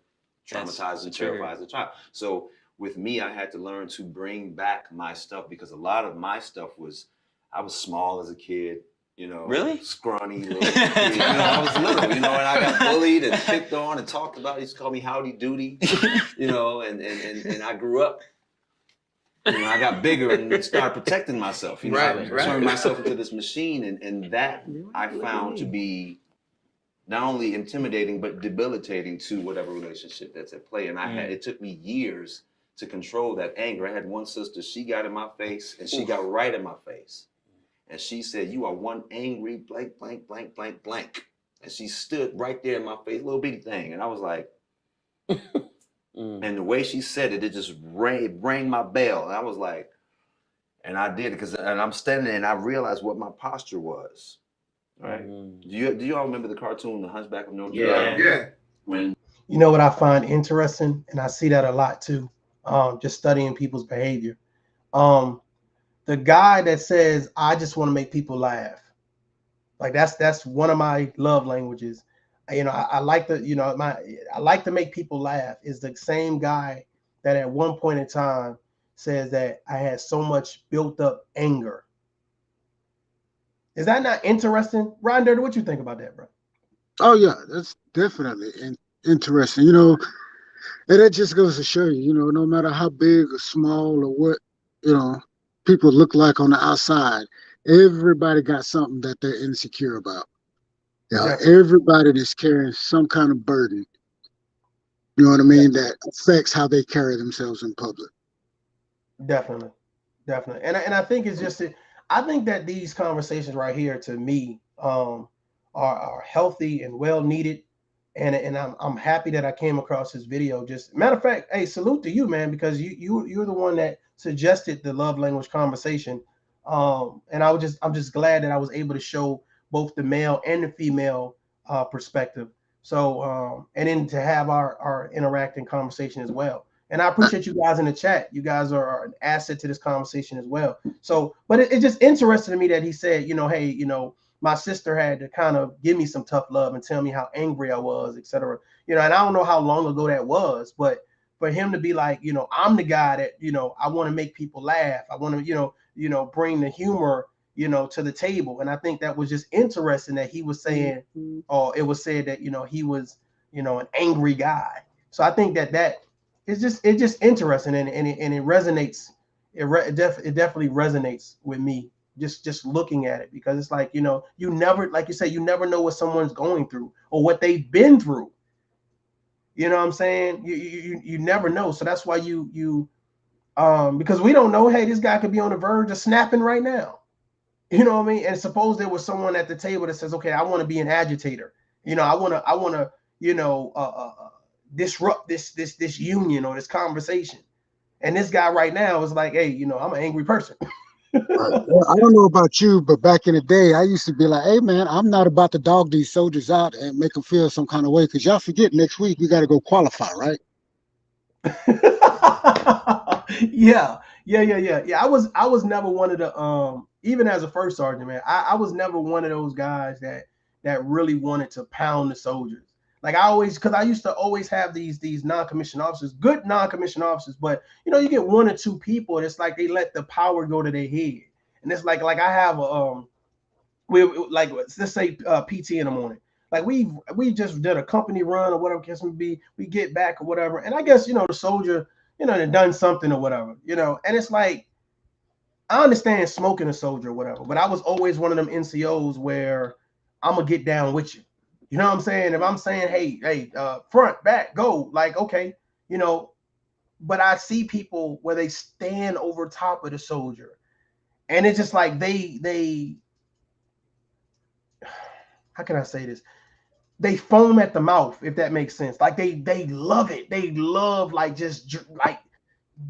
traumatizes and terrifies the child. So with me, I had to learn to bring back my stuff, because a lot of my stuff was, I was small as a kid. You know, really scrawny little kid. You know, I was little, you know, and I got bullied and picked on and talked about. He used to call me Howdy Doody, you know, and I grew up. You know, I got bigger and started protecting myself. You know, I turned myself into this machine, and that I found to be not only intimidating but debilitating to whatever relationship that's at play. And it took me years to control that anger. I had one sister; she got in my face, and she got right in my face. And she said, you are one angry blank, blank, blank, blank, blank. And she stood right there in my face, little bitty thing. And I was like, and the way she said it, it just rang my bell. And I was like, and I did it, and I'm standing there and I realized what my posture was. Right? Do you all remember the cartoon, The Hunchback of Notre Dame? Yeah. When, you know what I find interesting, and I see that a lot too, just studying people's behavior. The guy that says, I just want to make people laugh. Like that's one of my love languages. You know, I like to, you know, I like to make people laugh, is the same guy that at one point in time says that I had so much built up anger. Is that not interesting? Ron Dirty, what you think about that, bro? Oh yeah, that's definitely interesting. You know, and that just goes to show you, you know, no matter how big or small or what, you know, people look like on the outside, everybody got something that they're insecure about. Yeah, everybody that's carrying some kind of burden, you know what I mean, that affects how they carry themselves in public. Definitely. And I think it's just, I think that these conversations right here, to me, are healthy and well needed. And I'm happy that I came across this video. Just matter of fact, hey, salute to you, man, because you're the one that suggested the love language conversation. And I'm just glad that I was able to show both the male and the female perspective. So and then to have our interacting conversation as well. And I appreciate you guys in the chat. You guys are an asset to this conversation as well. So, but it's just interesting to me that he said, you know, hey, you know, my sister had to kind of give me some tough love and tell me how angry I was, etc. You know, and I don't know how long ago that was, but for him to be like, you know, I'm the guy that, you know, I want to make people laugh. I want to, you know, bring the humor, you know, to the table. And I think that was just interesting that he was saying, or it was said that, you know, he was, you know, an angry guy. So I think that it's just interesting, and it resonates. It definitely resonates with me. Just looking at it, because it's like, you know, you never, like you say, you never know what someone's going through or what they've been through. You know what I'm saying? You never know. So that's why you because we don't know, hey, this guy could be on the verge of snapping right now. You know what I mean? And suppose there was someone at the table that says, okay, I want to be an agitator. You know, I want to, you know, disrupt this union or this conversation. And this guy right now is like, hey, you know, I'm an angry person. Well, I don't know about you, but back in the day, I used to be like, hey, man, I'm not about to dog these soldiers out and make them feel some kind of way. Because y'all forget next week, we got to go qualify, right? Yeah. I was never one of the even as a first sergeant, man, I was never one of those guys that really wanted to pound the soldiers. Like because I used to always have these non-commissioned officers, good non-commissioned officers, but you know, you get one or two people, and it's like they let the power go to their head. And it's like I have we like, let's say PT in the morning. Like we just did a company run or whatever case may be, we get back or whatever. And I guess, you know, the soldier, you know, they done something or whatever, you know, and it's like, I understand smoking a soldier or whatever, but I was always one of them NCOs where I'm gonna get down with you. You know what I'm saying? If I'm saying, hey, front, back, go, like, okay, you know, but I see people where they stand over top of the soldier, and it's just like they how can I say this? They foam at the mouth, if that makes sense. Like they love it. They love like just like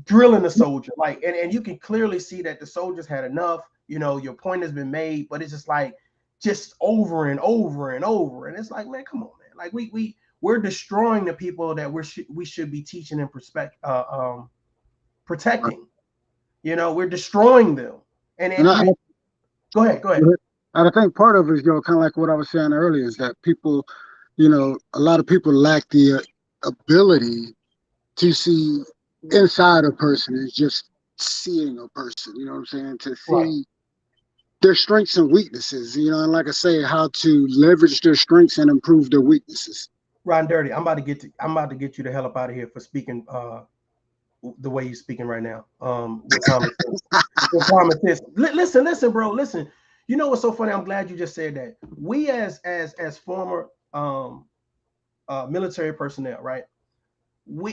drilling the soldier. Like, and you can clearly see that the soldiers had enough. You know, your point has been made, but it's just like just over and over and over. And it's like, man, come on, man. Like we're destroying the people that we should be teaching and protecting. You know, we're destroying them. Go ahead. And I think part of it is, you know, kind of like what I was saying earlier, is that people, you know, a lot of people lack the ability to see inside a person, is just seeing a person, you know what I'm saying? To see their strengths and weaknesses, you know, and like I say, how to leverage their strengths and improve their weaknesses. Ron Dirty, I'm about to get you the hell up out of here for speaking the way you're speaking right now. With common sense. Listen, bro, listen. You know what's so funny? I'm glad you just said that. We as former military personnel, right?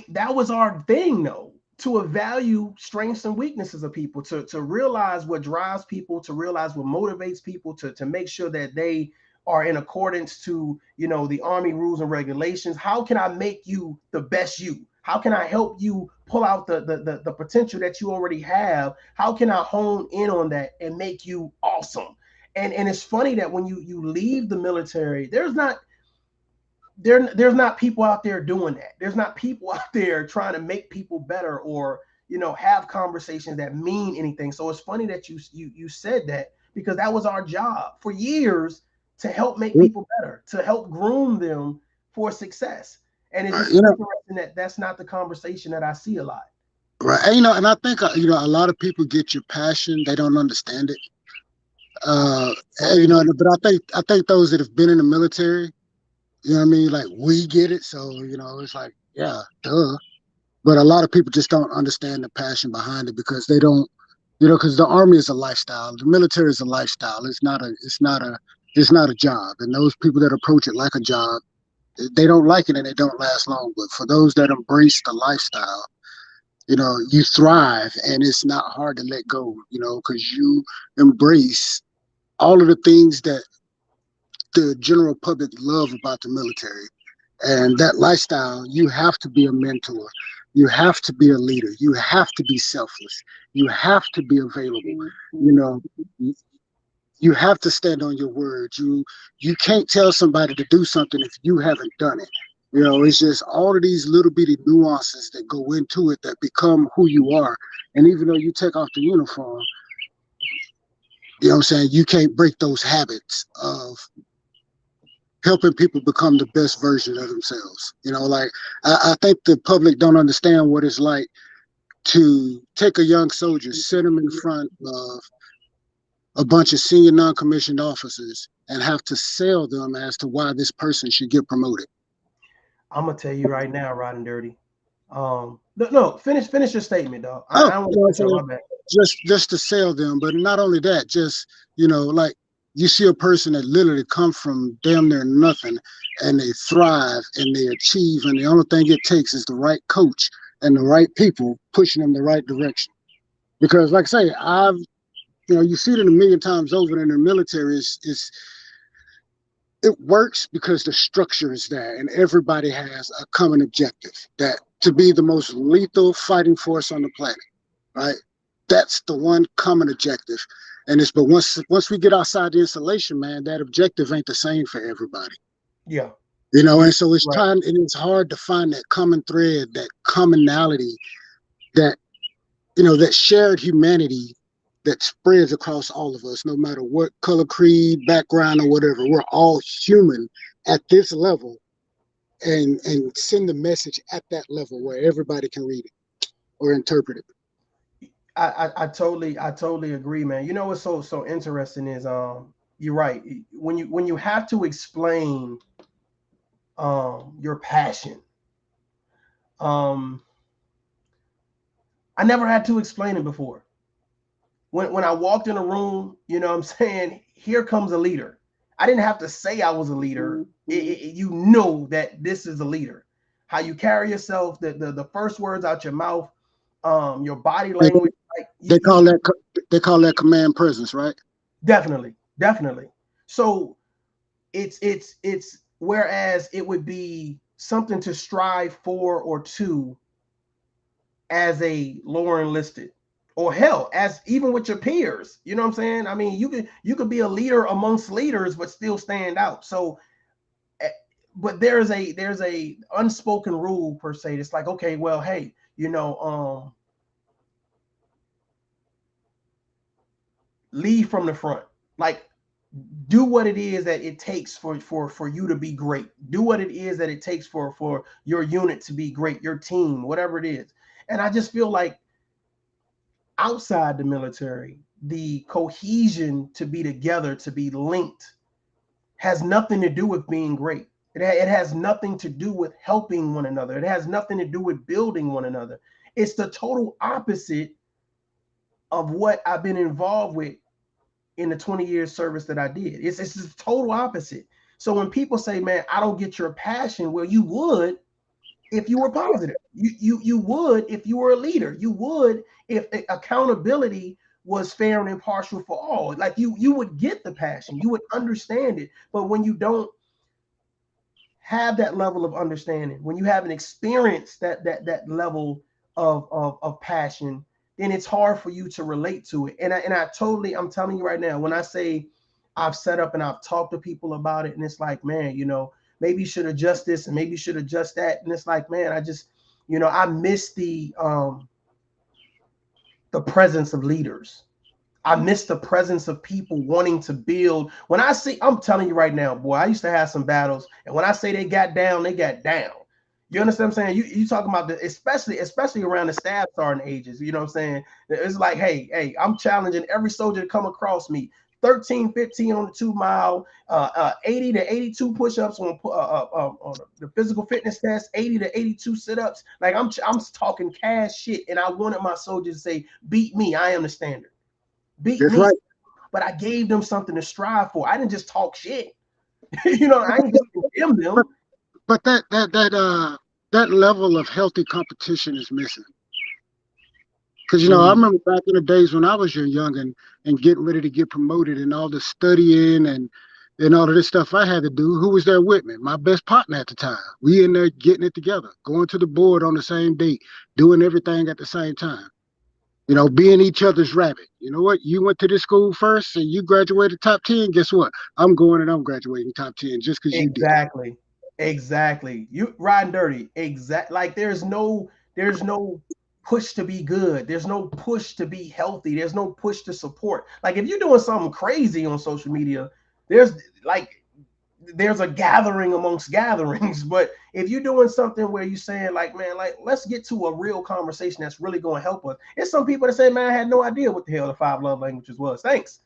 That was our thing, though, to evaluate strengths and weaknesses of people, to realize what drives people, to realize what motivates people, to make sure that they are in accordance to, you know, the Army rules and regulations. How can I make you the best you? How can I help you pull out the potential that you already have? How can I hone in on that and make you awesome? And it's funny that when you leave the military, there's not people out there doing that. There's not people out there trying to make people better or, you know, have conversations that mean anything. So it's funny that you said that, because that was our job for years, to help make people better, to help groom them for success. And it's just interesting that's not the conversation that I see a lot. Right. And, you know, and I think, you know, a lot of people get your passion. They don't understand it. You know, but I think those that have been in the military, you know what I mean? Like, we get it. So, you know, it's like, yeah, duh. But a lot of people just don't understand the passion behind it, because they don't, you know, because the Army is a lifestyle. The military is a lifestyle. It's not a job. And those people that approach it like a job, they don't like it and they don't last long. But for those that embrace the lifestyle, you know, you thrive, and it's not hard to let go, you know, because you embrace all of the things that the general public love about the military. And that lifestyle, you have to be a mentor. You have to be a leader. You have to be selfless. You have to be available. You know, you have to stand on your word. You can't tell somebody to do something if you haven't done it. You know, it's just all of these little bitty nuances that go into it that become who you are. And even though you take off the uniform, you know what I'm saying, you can't break those habits of helping people become the best version of themselves. You know, like, I think the public don't understand what it's like to take a young soldier, sit him in front of a bunch of senior non-commissioned officers, and have to sell them as to why this person should get promoted. I'm gonna tell you right now, Rod and Dirty. No, finish your statement, dog. I don't want to my bad. Just to sell them, but not only that, just, you know, like, you see a person that literally come from damn near nothing and they thrive and they achieve, and the only thing it takes is the right coach and the right people pushing them the right direction. Because like I say, you see it in a million times over in the military. It works because the structure is there and everybody has a common objective, that to be the most lethal fighting force on the planet, right? That's the one common objective. But once we get outside the installation, man, that objective ain't the same for everybody. Yeah. And so it's Right. it's hard to find that common thread, that commonality, that that shared humanity that spreads across all of us, no matter what color, creed, background, or whatever. We're all human at this level, and send the message at that level where everybody can read it or interpret it. I totally agree, man. You know what's so interesting is you're right. When you have to explain your passion, I never had to explain it before. When I walked in a room, you know what I'm saying, here comes a leader. I didn't have to say I was a leader. You know that this is a leader. How you carry yourself, the first words out your mouth, your body language. Like They call that command presence, right? Definitely. So it's whereas it would be something to strive for or to as a lower enlisted, or hell, as even with your peers. You know what I'm saying? I mean, you could be a leader amongst leaders but still stand out. So but there's a unspoken rule per se. It's like, okay, well, hey, lead from the front. Like, do what it is that it takes for you to be great. Do what it is that it takes for your unit to be great, your team, whatever it is. And I just feel like outside the military, the cohesion to be together, to be linked, has nothing to do with being great. It has nothing to do with helping one another. It has nothing to do with building one another. It's the total opposite of what I've been involved with in the 20 years service that I did. It's the total opposite. So when people say, man, I don't get your passion, well, you would if you were positive. You would if you were a leader. You would if accountability was fair and impartial for all. Like you would get the passion. You would understand it. But when you don't have that level of understanding, when you haven't experienced that level of passion, then it's hard for you to relate to it. And I'm telling you right now, when I say I've set up and I've talked to people about it, and it's like, man, maybe you should adjust this and maybe you should adjust that. And it's like, man, I just, I miss the presence of leaders. I miss the presence of people wanting to build. I'm telling you right now, boy, I used to have some battles. And when I say they got down, they got down. You understand what I'm saying? You talking about especially around the staff sergeant ages. You know what I'm saying? It's like, hey, I'm challenging every soldier to come across me. 13, 15 on the 2 mile, 80 to 82 push-ups on the physical fitness test, 80 to 82 sit-ups. Like I'm talking cash shit, and I wanted my soldiers to say, "Beat me, I am the standard. Beat That's me." right. But I gave them something to strive for. I didn't just talk shit. I didn't just condemn them. But that level of healthy competition is missing. Because I remember back in the days when I was young and getting ready to get promoted and all the studying and all of this stuff I had to do. Who was there with me? My best partner at the time. We in there getting it together, going to the board on the same date, doing everything at the same time. Being each other's rabbit. You know what? You went to this school first and you graduated top 10. Guess what? I'm going and I'm graduating top 10 just because you did. Exactly. You riding dirty. Like there's no push to be good. There's no push to be healthy. There's no push to support. Like if you're doing something crazy on social media, there's a gathering amongst gatherings. But if you're doing something where you're saying like, man, like let's get to a real conversation that's really going to help us. It's some people that say, man, I had no idea what the hell the 5 love languages was. Thanks.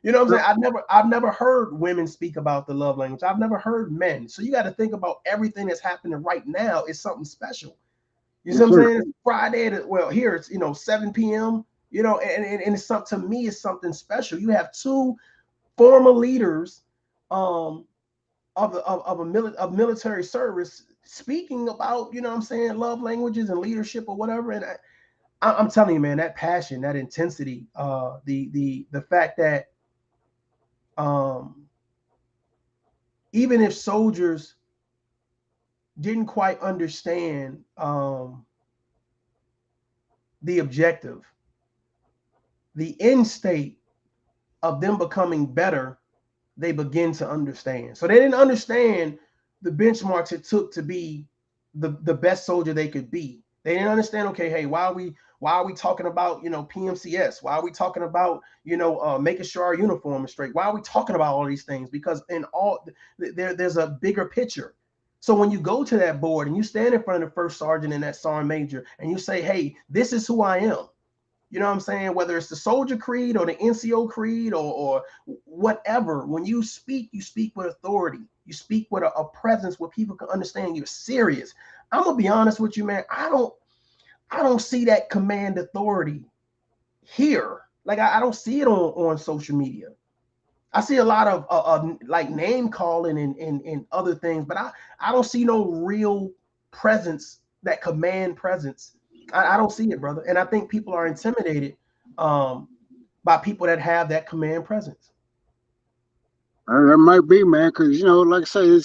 You know what I'm saying? I've never heard women speak about the love language. I've never heard men. So you got to think about everything that's happening right now is something special. You see what I'm saying? It's Friday. Here it's 7 p.m. And it's something, to me, it's something special. You have 2 former leaders of military service speaking about, you know what I'm saying, love languages and leadership or whatever. And I'm telling you, man, that passion, that intensity, the fact that even if soldiers didn't quite understand the objective, the end state of them becoming better, they begin to understand. So they didn't understand the benchmarks it took to be the best soldier they could be. They didn't understand, okay, hey, why are we talking about, you know, PMCS? Why are we talking about, you know, making sure our uniform is straight? Why are we talking about all these things? Because in all there's a bigger picture. So when you go to that board and you stand in front of the first sergeant and that sergeant major and you say, hey, this is who I am. You know what I'm saying? Whether it's the soldier creed or the NCO creed or whatever, when you speak with authority. You speak with a presence where people can understand you're serious. I'm gonna be honest with you, man. I don't see that command authority here. Like I don't see it on social media. I see a lot of like name calling and other things, but I don't see no real presence, that command presence. I don't see it, brother. And I think people are intimidated by people that have that command presence. That might be, man, because, you know, like I say,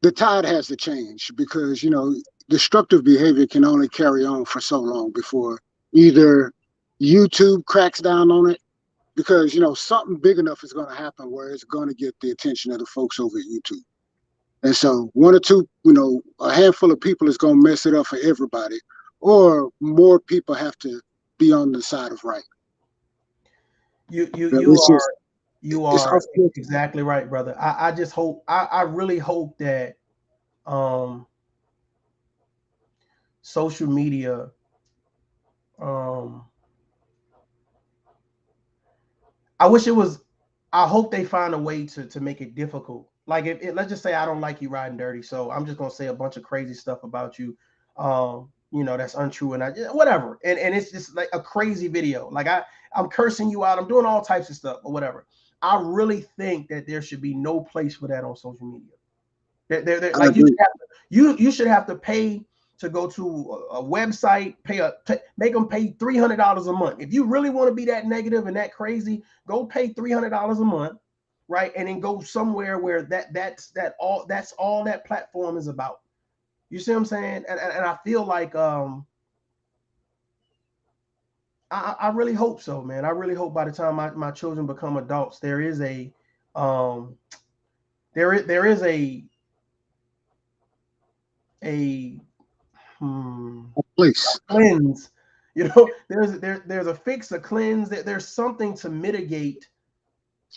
the tide has to change because, you know, destructive behavior can only carry on for so long before either YouTube cracks down on it, because, you know, something big enough is going to happen where it's going to get the attention of the folks over at YouTube. And so one or two, you know, a handful of people is going to mess it up for everybody, or more people have to be on the side of right. You are exactly right, brother. I just hope, I really hope that social media I hope they find a way to make it difficult. Like if let's just say I don't like you riding dirty, so I'm just gonna say a bunch of crazy stuff about you, you know, that's untrue, and whatever. And it's just like a crazy video. Like I'm cursing you out, I'm doing all types of stuff or whatever. I really think that there should be no place for that on social media. Like you should have to pay to go to a website, make them pay $300 a month. If you really want to be that negative and that crazy, go pay $300 a month, right? And then go somewhere where that's all that platform is about. You see what I'm saying? And I feel like I really hope so, man. I really hope by the time my children become adults, there is a place, a cleanse. You know, there's a fix, a cleanse. There's something to mitigate,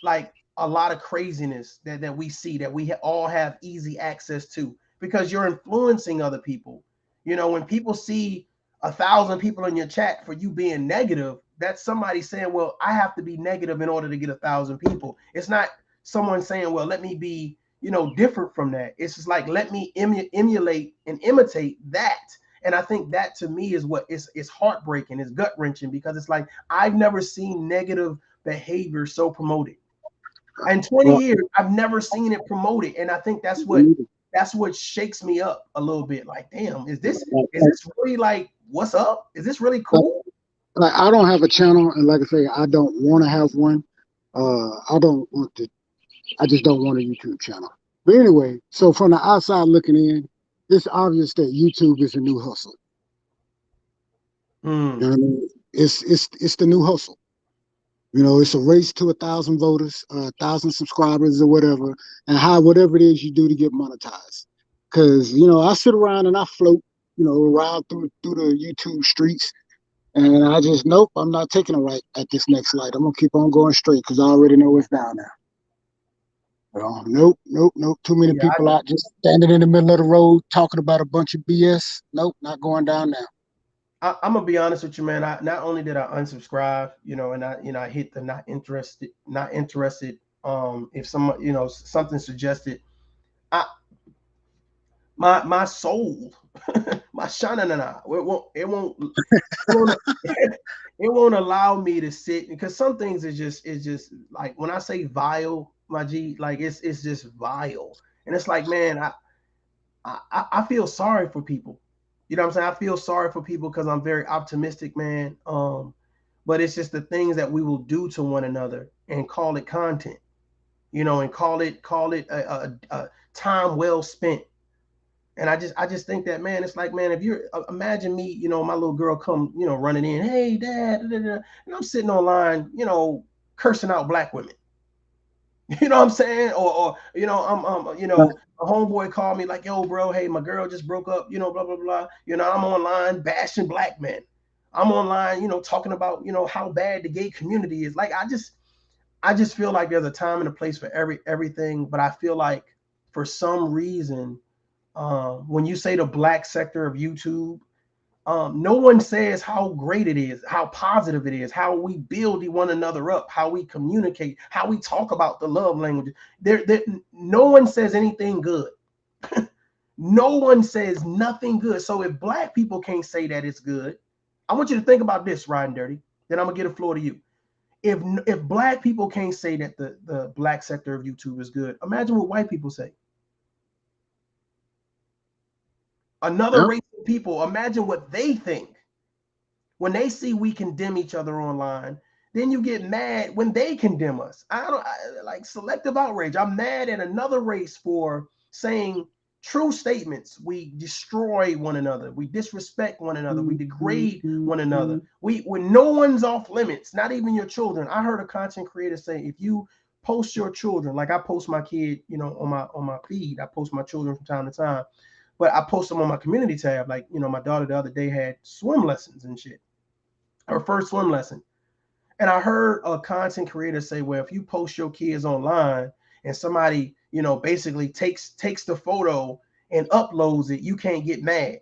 like a lot of craziness that we see, that we all have easy access to, because you're influencing other people. You know, when people see 1,000 people in your chat for you being negative, that's somebody saying, well, I have to be negative in order to get 1,000 people. It's not someone saying, well, let me be, you know, different from that. It's just like, let me emulate and imitate that. And I think that to me is what it's heartbreaking, it's gut wrenching, because it's like, I've never seen negative behavior so promoted. In 20 years, I've never seen it promoted. And I think that's what shakes me up a little bit. Like, damn, is this really like, what's up? Is this really cool? Like, I don't have a channel, and like I say, I don't want to have one. I just don't want a YouTube channel. But anyway, so from the outside looking in, it's obvious that YouTube is a new hustle. You know what I mean? It's the new hustle. You know, it's a race to 1,000 voters, 1,000 subscribers or whatever, and whatever it is you do to get monetized. Because, you know, I sit around and I float, you know, around through the YouTube streets, and I just, nope, I'm not taking a right at this next light. I'm going to keep on going straight because I already know what's down there. Nope. Too many people out just standing in the middle of the road talking about a bunch of BS. Nope, not going down there. I'm gonna be honest with you, man. Not only did I unsubscribe, you know, and I hit the not interested. If someone, you know, something suggested, my soul, my shanana. It won't allow me to sit, because some things is just like, when I say vile, my G, like it's just vile. And it's like, man, I feel sorry for people. You know what I'm saying? I feel sorry for people because I'm very optimistic, man. But it's just the things that we will do to one another and call it content, you know, and call it a time well spent. And I just think that, man, it's like, man, if you're, imagine me, you know, my little girl come, you know, running in, hey, dad, da, da, da, and I'm sitting online, you know, cursing out black women. You know what I'm saying? Or you know, you know, a homeboy called me like, yo, bro, hey, my girl just broke up, you know, blah, blah, blah. You know, I'm online bashing black men. I'm online, you know, talking about, you know, how bad the gay community is. Like, I just feel like there's a time and a place for everything. But I feel like for some reason, when you say the black sector of YouTube, no one says how great it is, how positive it is, how we build one another up, how we communicate, how we talk about the love language. No one says anything good. No one says nothing good. So if black people can't say that it's good, I want you to think about this, Riding Dirty. Then I'm gonna get a floor to you. If black people can't say that the black sector of YouTube is good, imagine what white people say. Another race of people, imagine what they think when they see we condemn each other online. Then you get mad when they condemn us. Like selective outrage. I'm mad at another race for saying true statements. We destroy one another. We disrespect one another. We degrade one another. When no one's off limits, not even your children. I heard a content creator say, if you post your children, like I post my kid, you know, on my feed, I post my children from time to time. But I post them on my community tab. Like, you know, my daughter the other day had swim lessons and shit. Her first swim lesson. And I heard a content creator say, well, if you post your kids online and somebody, you know, basically takes the photo and uploads it, you can't get mad.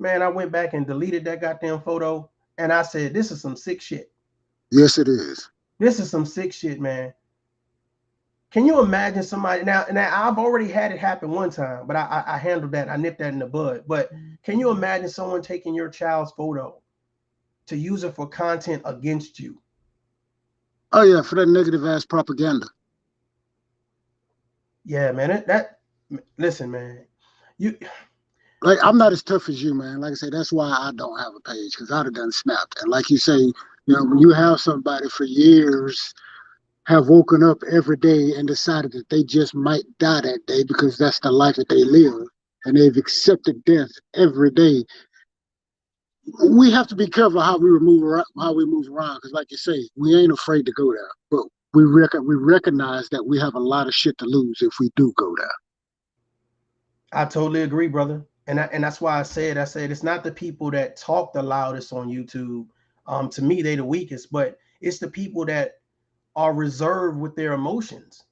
Man, I went back and deleted that goddamn photo. And I said, this is some sick shit. Yes, it is. This is some sick shit, man. Can you imagine somebody now? I've already had it happen one time, but I handled that. I nipped that in the bud. But can you imagine someone taking your child's photo to use it for content against you? Oh yeah, for that negative ass propaganda. Yeah, man. Listen, man. Like, I'm not as tough as you, man. Like I say, that's why I don't have a page, because I'd have done snapped. And like you say, you know, when you have somebody for years have woken up every day and decided that they just might die that day because that's the life that they live, and they've accepted death every day. We have to be careful how we move around, because like you say, we ain't afraid to go there, but we recognize that we have a lot of shit to lose if we do go there. I totally agree, brother. And that's why I said it's not the people that talk the loudest on YouTube. To me, they the weakest, but it's the people that are reserved with their emotions.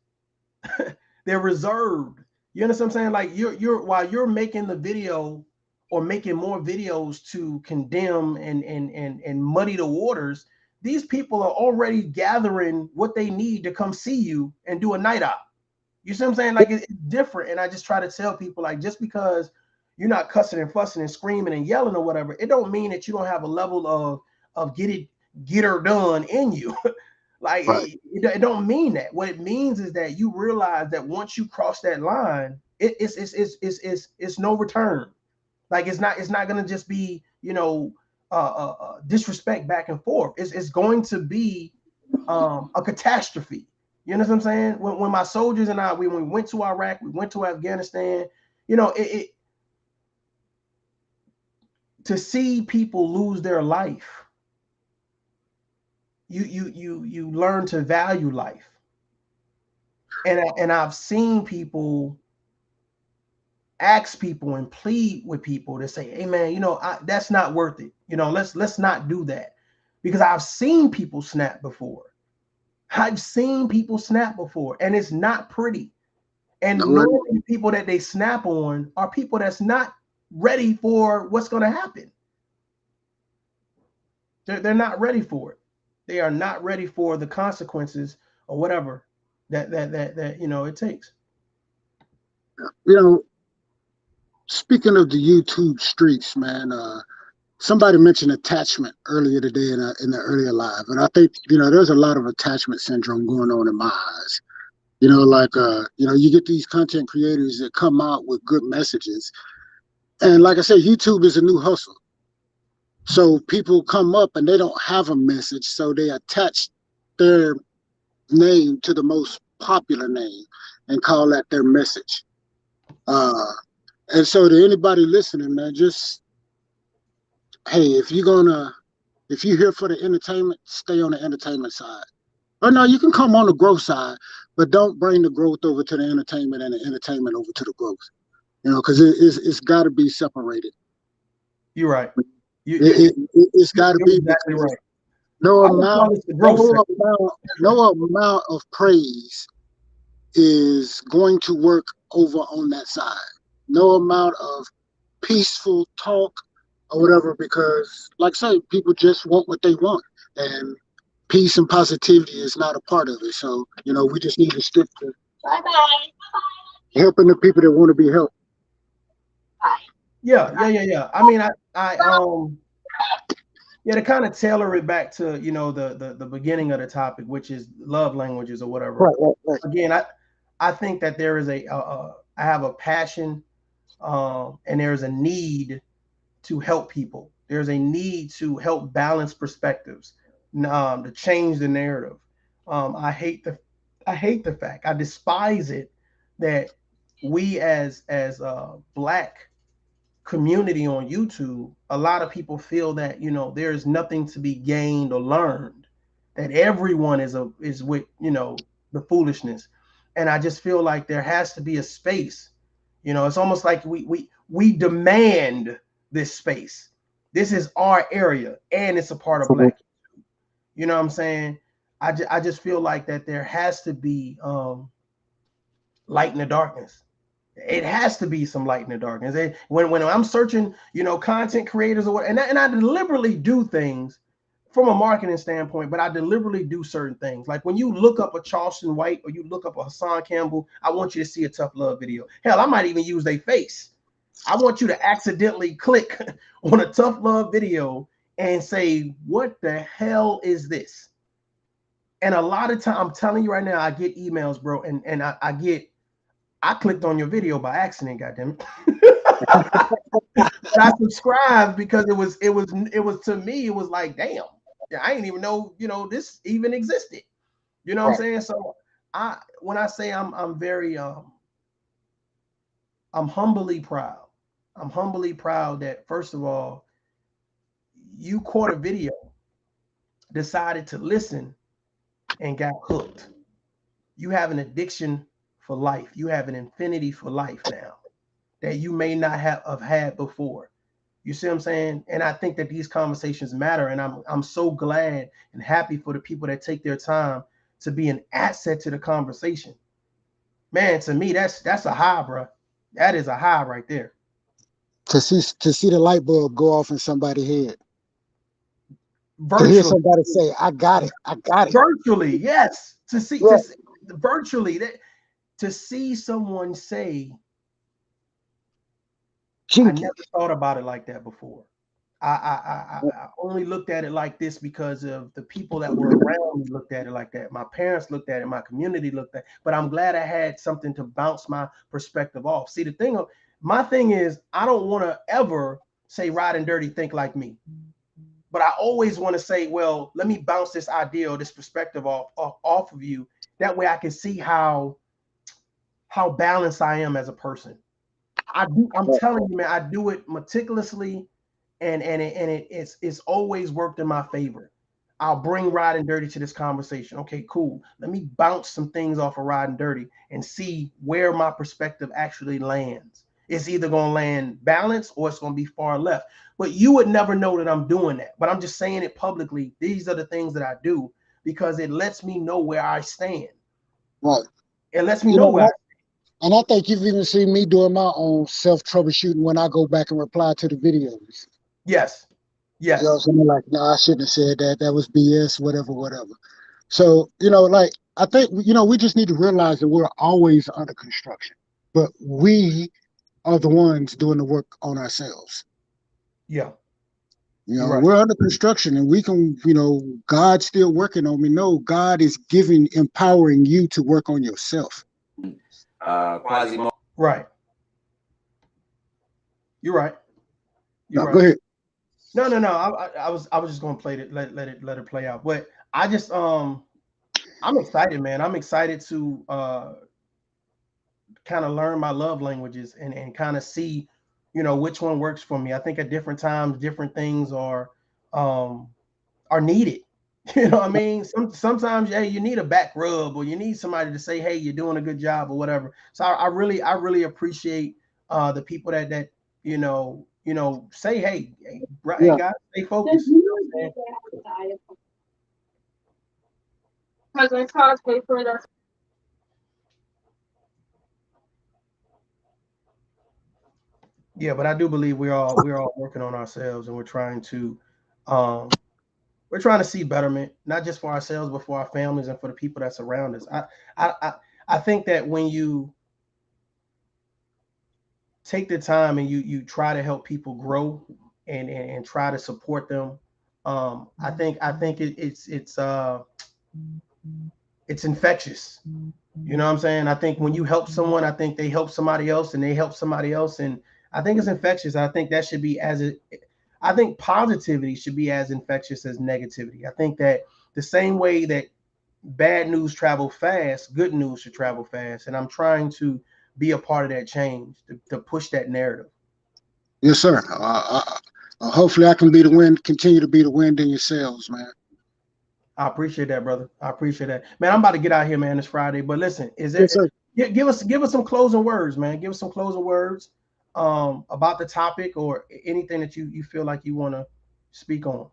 They're reserved. You understand what I'm saying? Like, you're while you're making the video or making more videos to condemn and muddy the waters, these people are already gathering what they need to come see you and do a night out. You see what I'm saying? Like, it's different. And I just try to tell people, like, just because you're not cussing and fussing and screaming and yelling or whatever, it don't mean that you don't have a level of get her done in you. Like, right. It don't mean that. What it means is that you realize that once you cross that line, it's no return. Like, it's not gonna just be, you know, disrespect back and forth. It's going to be a catastrophe. You know what I'm saying? When my soldiers and when we went to Iraq, we went to Afghanistan, you know, to see people lose their life, you learn to value life. And I've seen people ask people and plead with people to say, hey man, you know, that's not worth it. You know, let's not do that, because I've seen people snap before. I've seen people snap before, and it's not pretty. And normally people that they snap on are people that's not ready for what's going to happen. They're not ready for it. They are not ready for the consequences or whatever that you know it takes. You know, speaking of the YouTube streets, man, somebody mentioned attachment earlier today in the earlier live, and I think there's a lot of attachment syndrome going on in my eyes. You get these content creators that come out with good messages, and like I said, YouTube is a new hustle. So people come up and they don't have a message, so they attach their name to the most popular name and call that their message. And so to anybody listening, man, just hey, if you're here for the entertainment, stay on the entertainment side. Or no, you can come on the growth side, but don't bring the growth over to the entertainment and the entertainment over to the growth. Because it's got to be separated. You're right. It's got to be exactly right. No amount of praise is going to work over on that side. No amount of peaceful talk or whatever, because like I say, people just want what they want, and peace and positivity is not a part of it. So we just need to stick to helping the people that want to be helped. Yeah. I mean, to kind of tailor it back to the beginning of the topic, which is love languages or whatever. Right. Again, I think that there is I have a passion, and there's a need to help people. There's a need to help balance perspectives, to change the narrative. I hate the fact, I despise it that we as Black community on YouTube, a lot of people feel that there's nothing to be gained or learned, that everyone is with the foolishness, and I just feel like there has to be a space. It's almost like we demand this space. This is our area, and it's a part of Black. You know what I'm saying? I just feel like that there has to be light in the darkness. It has to be some light in the darkness. When I'm searching, content creators or what, and I deliberately do things from a marketing standpoint, but I deliberately do certain things. Like when you look up a Charleston White or you look up a Hassan Campbell, I want you to see a tough love video. Hell, I might even use their face. I want you to accidentally click on a tough love video and say, what the hell is this? And a lot of time, I'm telling you right now, I get emails, bro, and I clicked on your video by accident, goddamn it. But I subscribed because it was to me, it was like, damn, I didn't even know, this even existed. You know what I'm saying? So when I say I'm very I'm humbly proud. I'm humbly proud that, first of all, you caught a video, decided to listen, and got hooked. You have an addiction for life. You have an infinity for life now that you may not have had before. You see what I'm saying? And I think that these conversations matter, and I'm so glad and happy for the people that take their time to be an asset to the conversation. Man, to me, that's a high, bro. That is a high right there. To see the light bulb go off in somebody's head. Virtually. To hear somebody say, I got it. Virtually, yes. To see virtually, to see someone say, I never thought about it like that before. I only looked at it like this because of the people that were around me looked at it like that. My parents looked at it, my community looked at it, but I'm glad I had something to bounce my perspective off. See, my thing is, I don't want to ever say Rod and Dirty think like me. But I always want to say, well, let me bounce this idea or this perspective off of you. That way I can see how balanced I am as a person. I'm telling you, man, I do it meticulously, and it's always worked in my favor. I'll bring Rod and Dirty to this conversation. Okay, cool. Let me bounce some things off of Rod and Dirty and see where my perspective actually lands. It's either going to land balanced or it's going to be far left. But you would never know that I'm doing that. But I'm just saying it publicly. These are the things that I do because it lets me know where I stand. Right. It lets me know where I stand. And I think you've even seen me doing my own self-troubleshooting when I go back and reply to the videos. Yes. Yes. You know, so I'm like, no, I shouldn't have said that. That was BS, whatever. So, I think, we just need to realize that we're always under construction. But we are the ones doing the work on ourselves. Yeah. You know, You're right. we're under construction and we can, you know, God's still working on me. No, God is empowering you to work on yourself. Quasimodo. Right. You're right. You're No, right. go ahead. No. I was just gonna play it, let it play out. But I just I'm excited, man. I'm excited to kind of learn my love languages and kind of see, you know, which one works for me. I think at different times, different things are needed. You know what I mean? Sometimes, hey, you need a back rub or you need somebody to say, hey, you're doing a good job or whatever. So I really appreciate the people that you know say, hey Yeah. guys, stay focused. You know what I'm saying? Yeah, but I do believe we're all working on ourselves and we're trying to see betterment, not just for ourselves, but for our families and for the people that surround us. I think that when you take the time and you try to help people grow and try to support them, I think it's infectious. You know what I'm saying? I think when you help someone, I think they help somebody else and they help somebody else, and I think it's infectious. I think that should be I think positivity should be as infectious as negativity. I think that the same way that bad news travel fast, good news should travel fast, and I'm trying to be a part of that change to push that narrative. Yes, sir. Hopefully I can be the wind, continue to be the wind in your sails, man. I appreciate that, brother. I appreciate that, man. I'm about to get out here, man. It's Friday, but listen, is there? Yes, sir. Give us some closing words, man. Give us some closing words about the topic or anything that you feel like you want to speak on.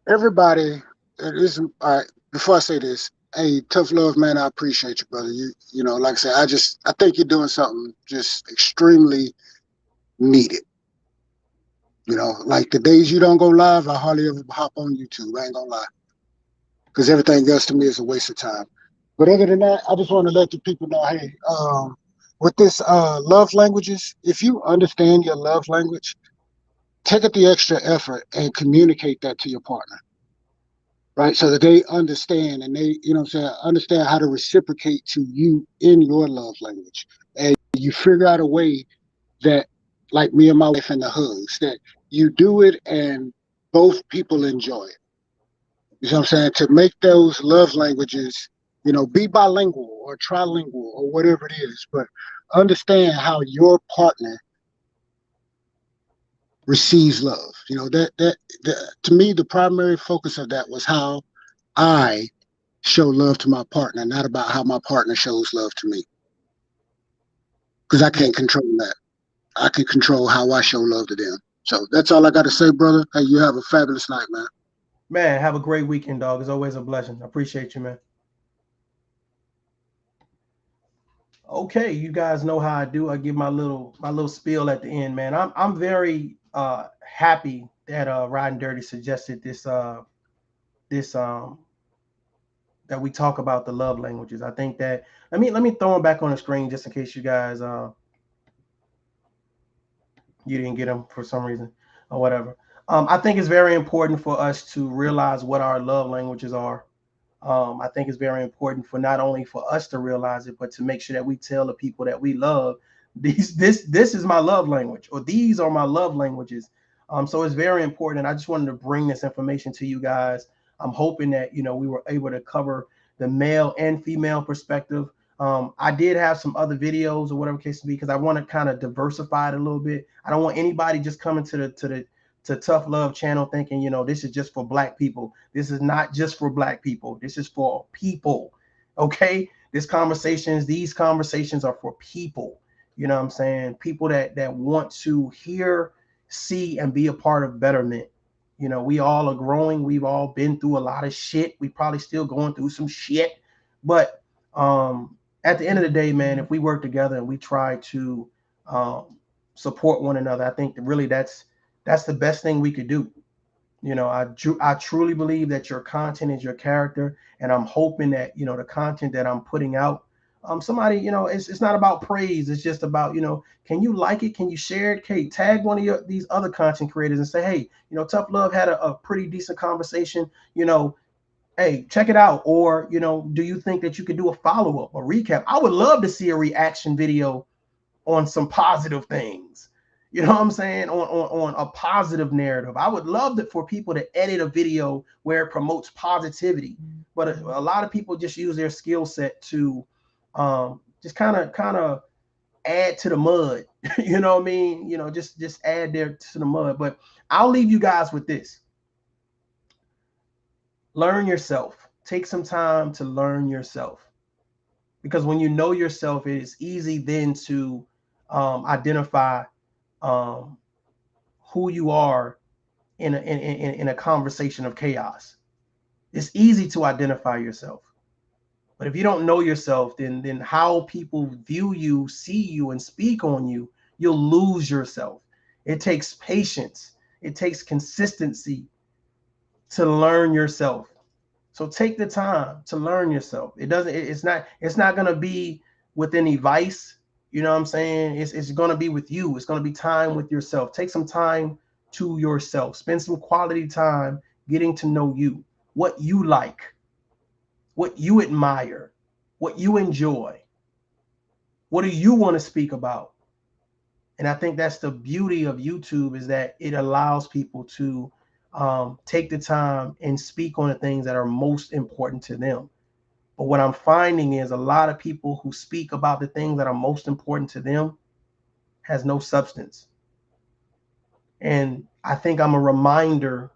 Everybody, all right. Before I say this, hey, tough love, man. I appreciate you, brother. You know, like I said, I think you're doing something just extremely needed. You know, like the days you don't go live, I hardly ever hop on YouTube. I ain't gonna lie, because everything else to me is a waste of time. But other than that, I just want to let the people know, hey, with this love languages, if you understand your love language, take it the extra effort and communicate that to your partner, right? So that they understand and they, you know what I'm saying, understand how to reciprocate to you in your love language. And you figure out a way that, like me and my wife and the hugs, that you do it and both people enjoy it. You know what I'm saying? To make those love languages, you know, be bilingual or trilingual or whatever it is, but understand how your partner receives love. You know, that to me, the primary focus of that was how I show love to my partner, not about how my partner shows love to me. Because I can't control that. I can control how I show love to them. So that's all I got to say, brother. Hey, you have a fabulous night, man. Man, have a great weekend, dog. It's always a blessing. I appreciate you, man. Okay, you guys know how I do. I give my little spiel at the end, man. I'm very happy that Riding Dirty suggested this that we talk about the love languages. I think that let me throw them back on the screen just in case you guys you didn't get them for some reason or whatever. I think it's very important for us to realize what our love languages are. I think it's very important for not only for us to realize it, but to make sure that we tell the people that we love, this is my love language, or these are my love languages. So it's very important. I just wanted to bring this information to you guys. I'm hoping that, you know, we were able to cover the male and female perspective. I did have some other videos or whatever case to be, because I want to kind of diversify it a little bit. I don't want anybody just coming to Tough Love channel thinking, you know, this is just for black people. This is not just for black people. This is for people. Okay. These conversations are for people. You know what I'm saying? People that want to hear, see, and be a part of betterment. You know, we all are growing. We've all been through a lot of shit. We probably still going through some shit. But at the end of the day, man, if we work together and we try to support one another, I think that really that's the best thing we could do. You know, I truly believe that your content is your character, and I'm hoping that, you know, the content that I'm putting out, somebody, you know, it's not about praise. It's just about, you know, can you like it? Can you share it? Can you tag one of these other content creators and say, hey, you know, Tough Love had a pretty decent conversation, you know, hey, check it out. Or, you know, do you think that you could do a follow-up, a recap? I would love to see a reaction video on some positive things. You know what I'm saying? On a positive narrative. I would love for people to edit a video where it promotes positivity. But a lot of people just use their skill set to just kind of add to the mud. You know what I mean? You know, just add there to the mud. But I'll leave you guys with this. Learn yourself. Take some time to learn yourself. Because when you know yourself, it is easy then to identify who you are in a conversation of chaos. It's easy to identify yourself. But if you don't know yourself, then how people view you, see you, and speak on you, you'll lose yourself. It takes patience. It takes consistency to learn yourself. So take the time to learn yourself. It's not going to be with any vice. You know what I'm saying? It's going to be with you. It's going to be time with yourself. Take some time to yourself. Spend some quality time getting to know you, what you like, what you admire, what you enjoy. What do you want to speak about? And I think that's the beauty of YouTube, is that it allows people to take the time and speak on the things that are most important to them. But what I'm finding is a lot of people who speak about the things that are most important to them has no substance. And I think I'm a reminder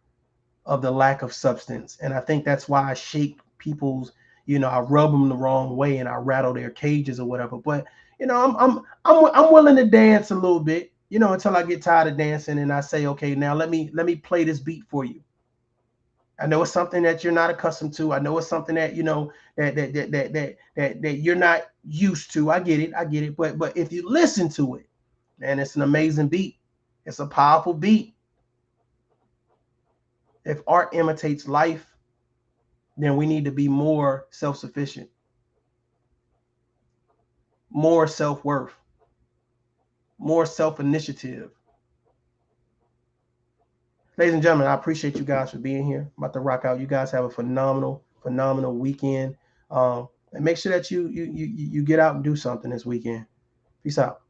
of the lack of substance. And I think that's why I shape people's, you know, I rub them the wrong way and I rattle their cages or whatever. But, you know, I'm willing to dance a little bit, you know, until I get tired of dancing and I say, okay, now let me play this beat for you. I know it's something that you're not accustomed to. I know it's something that, you know, that you're not used to. I get it. But if you listen to it, man, it's an amazing beat. It's a powerful beat. If art imitates life, then we need to be more self-sufficient, more self-worth, more self-initiative. Ladies and gentlemen, I appreciate you guys for being here. I'm about to rock out. You guys have a phenomenal weekend. And make sure that you get out and do something this weekend. Peace out.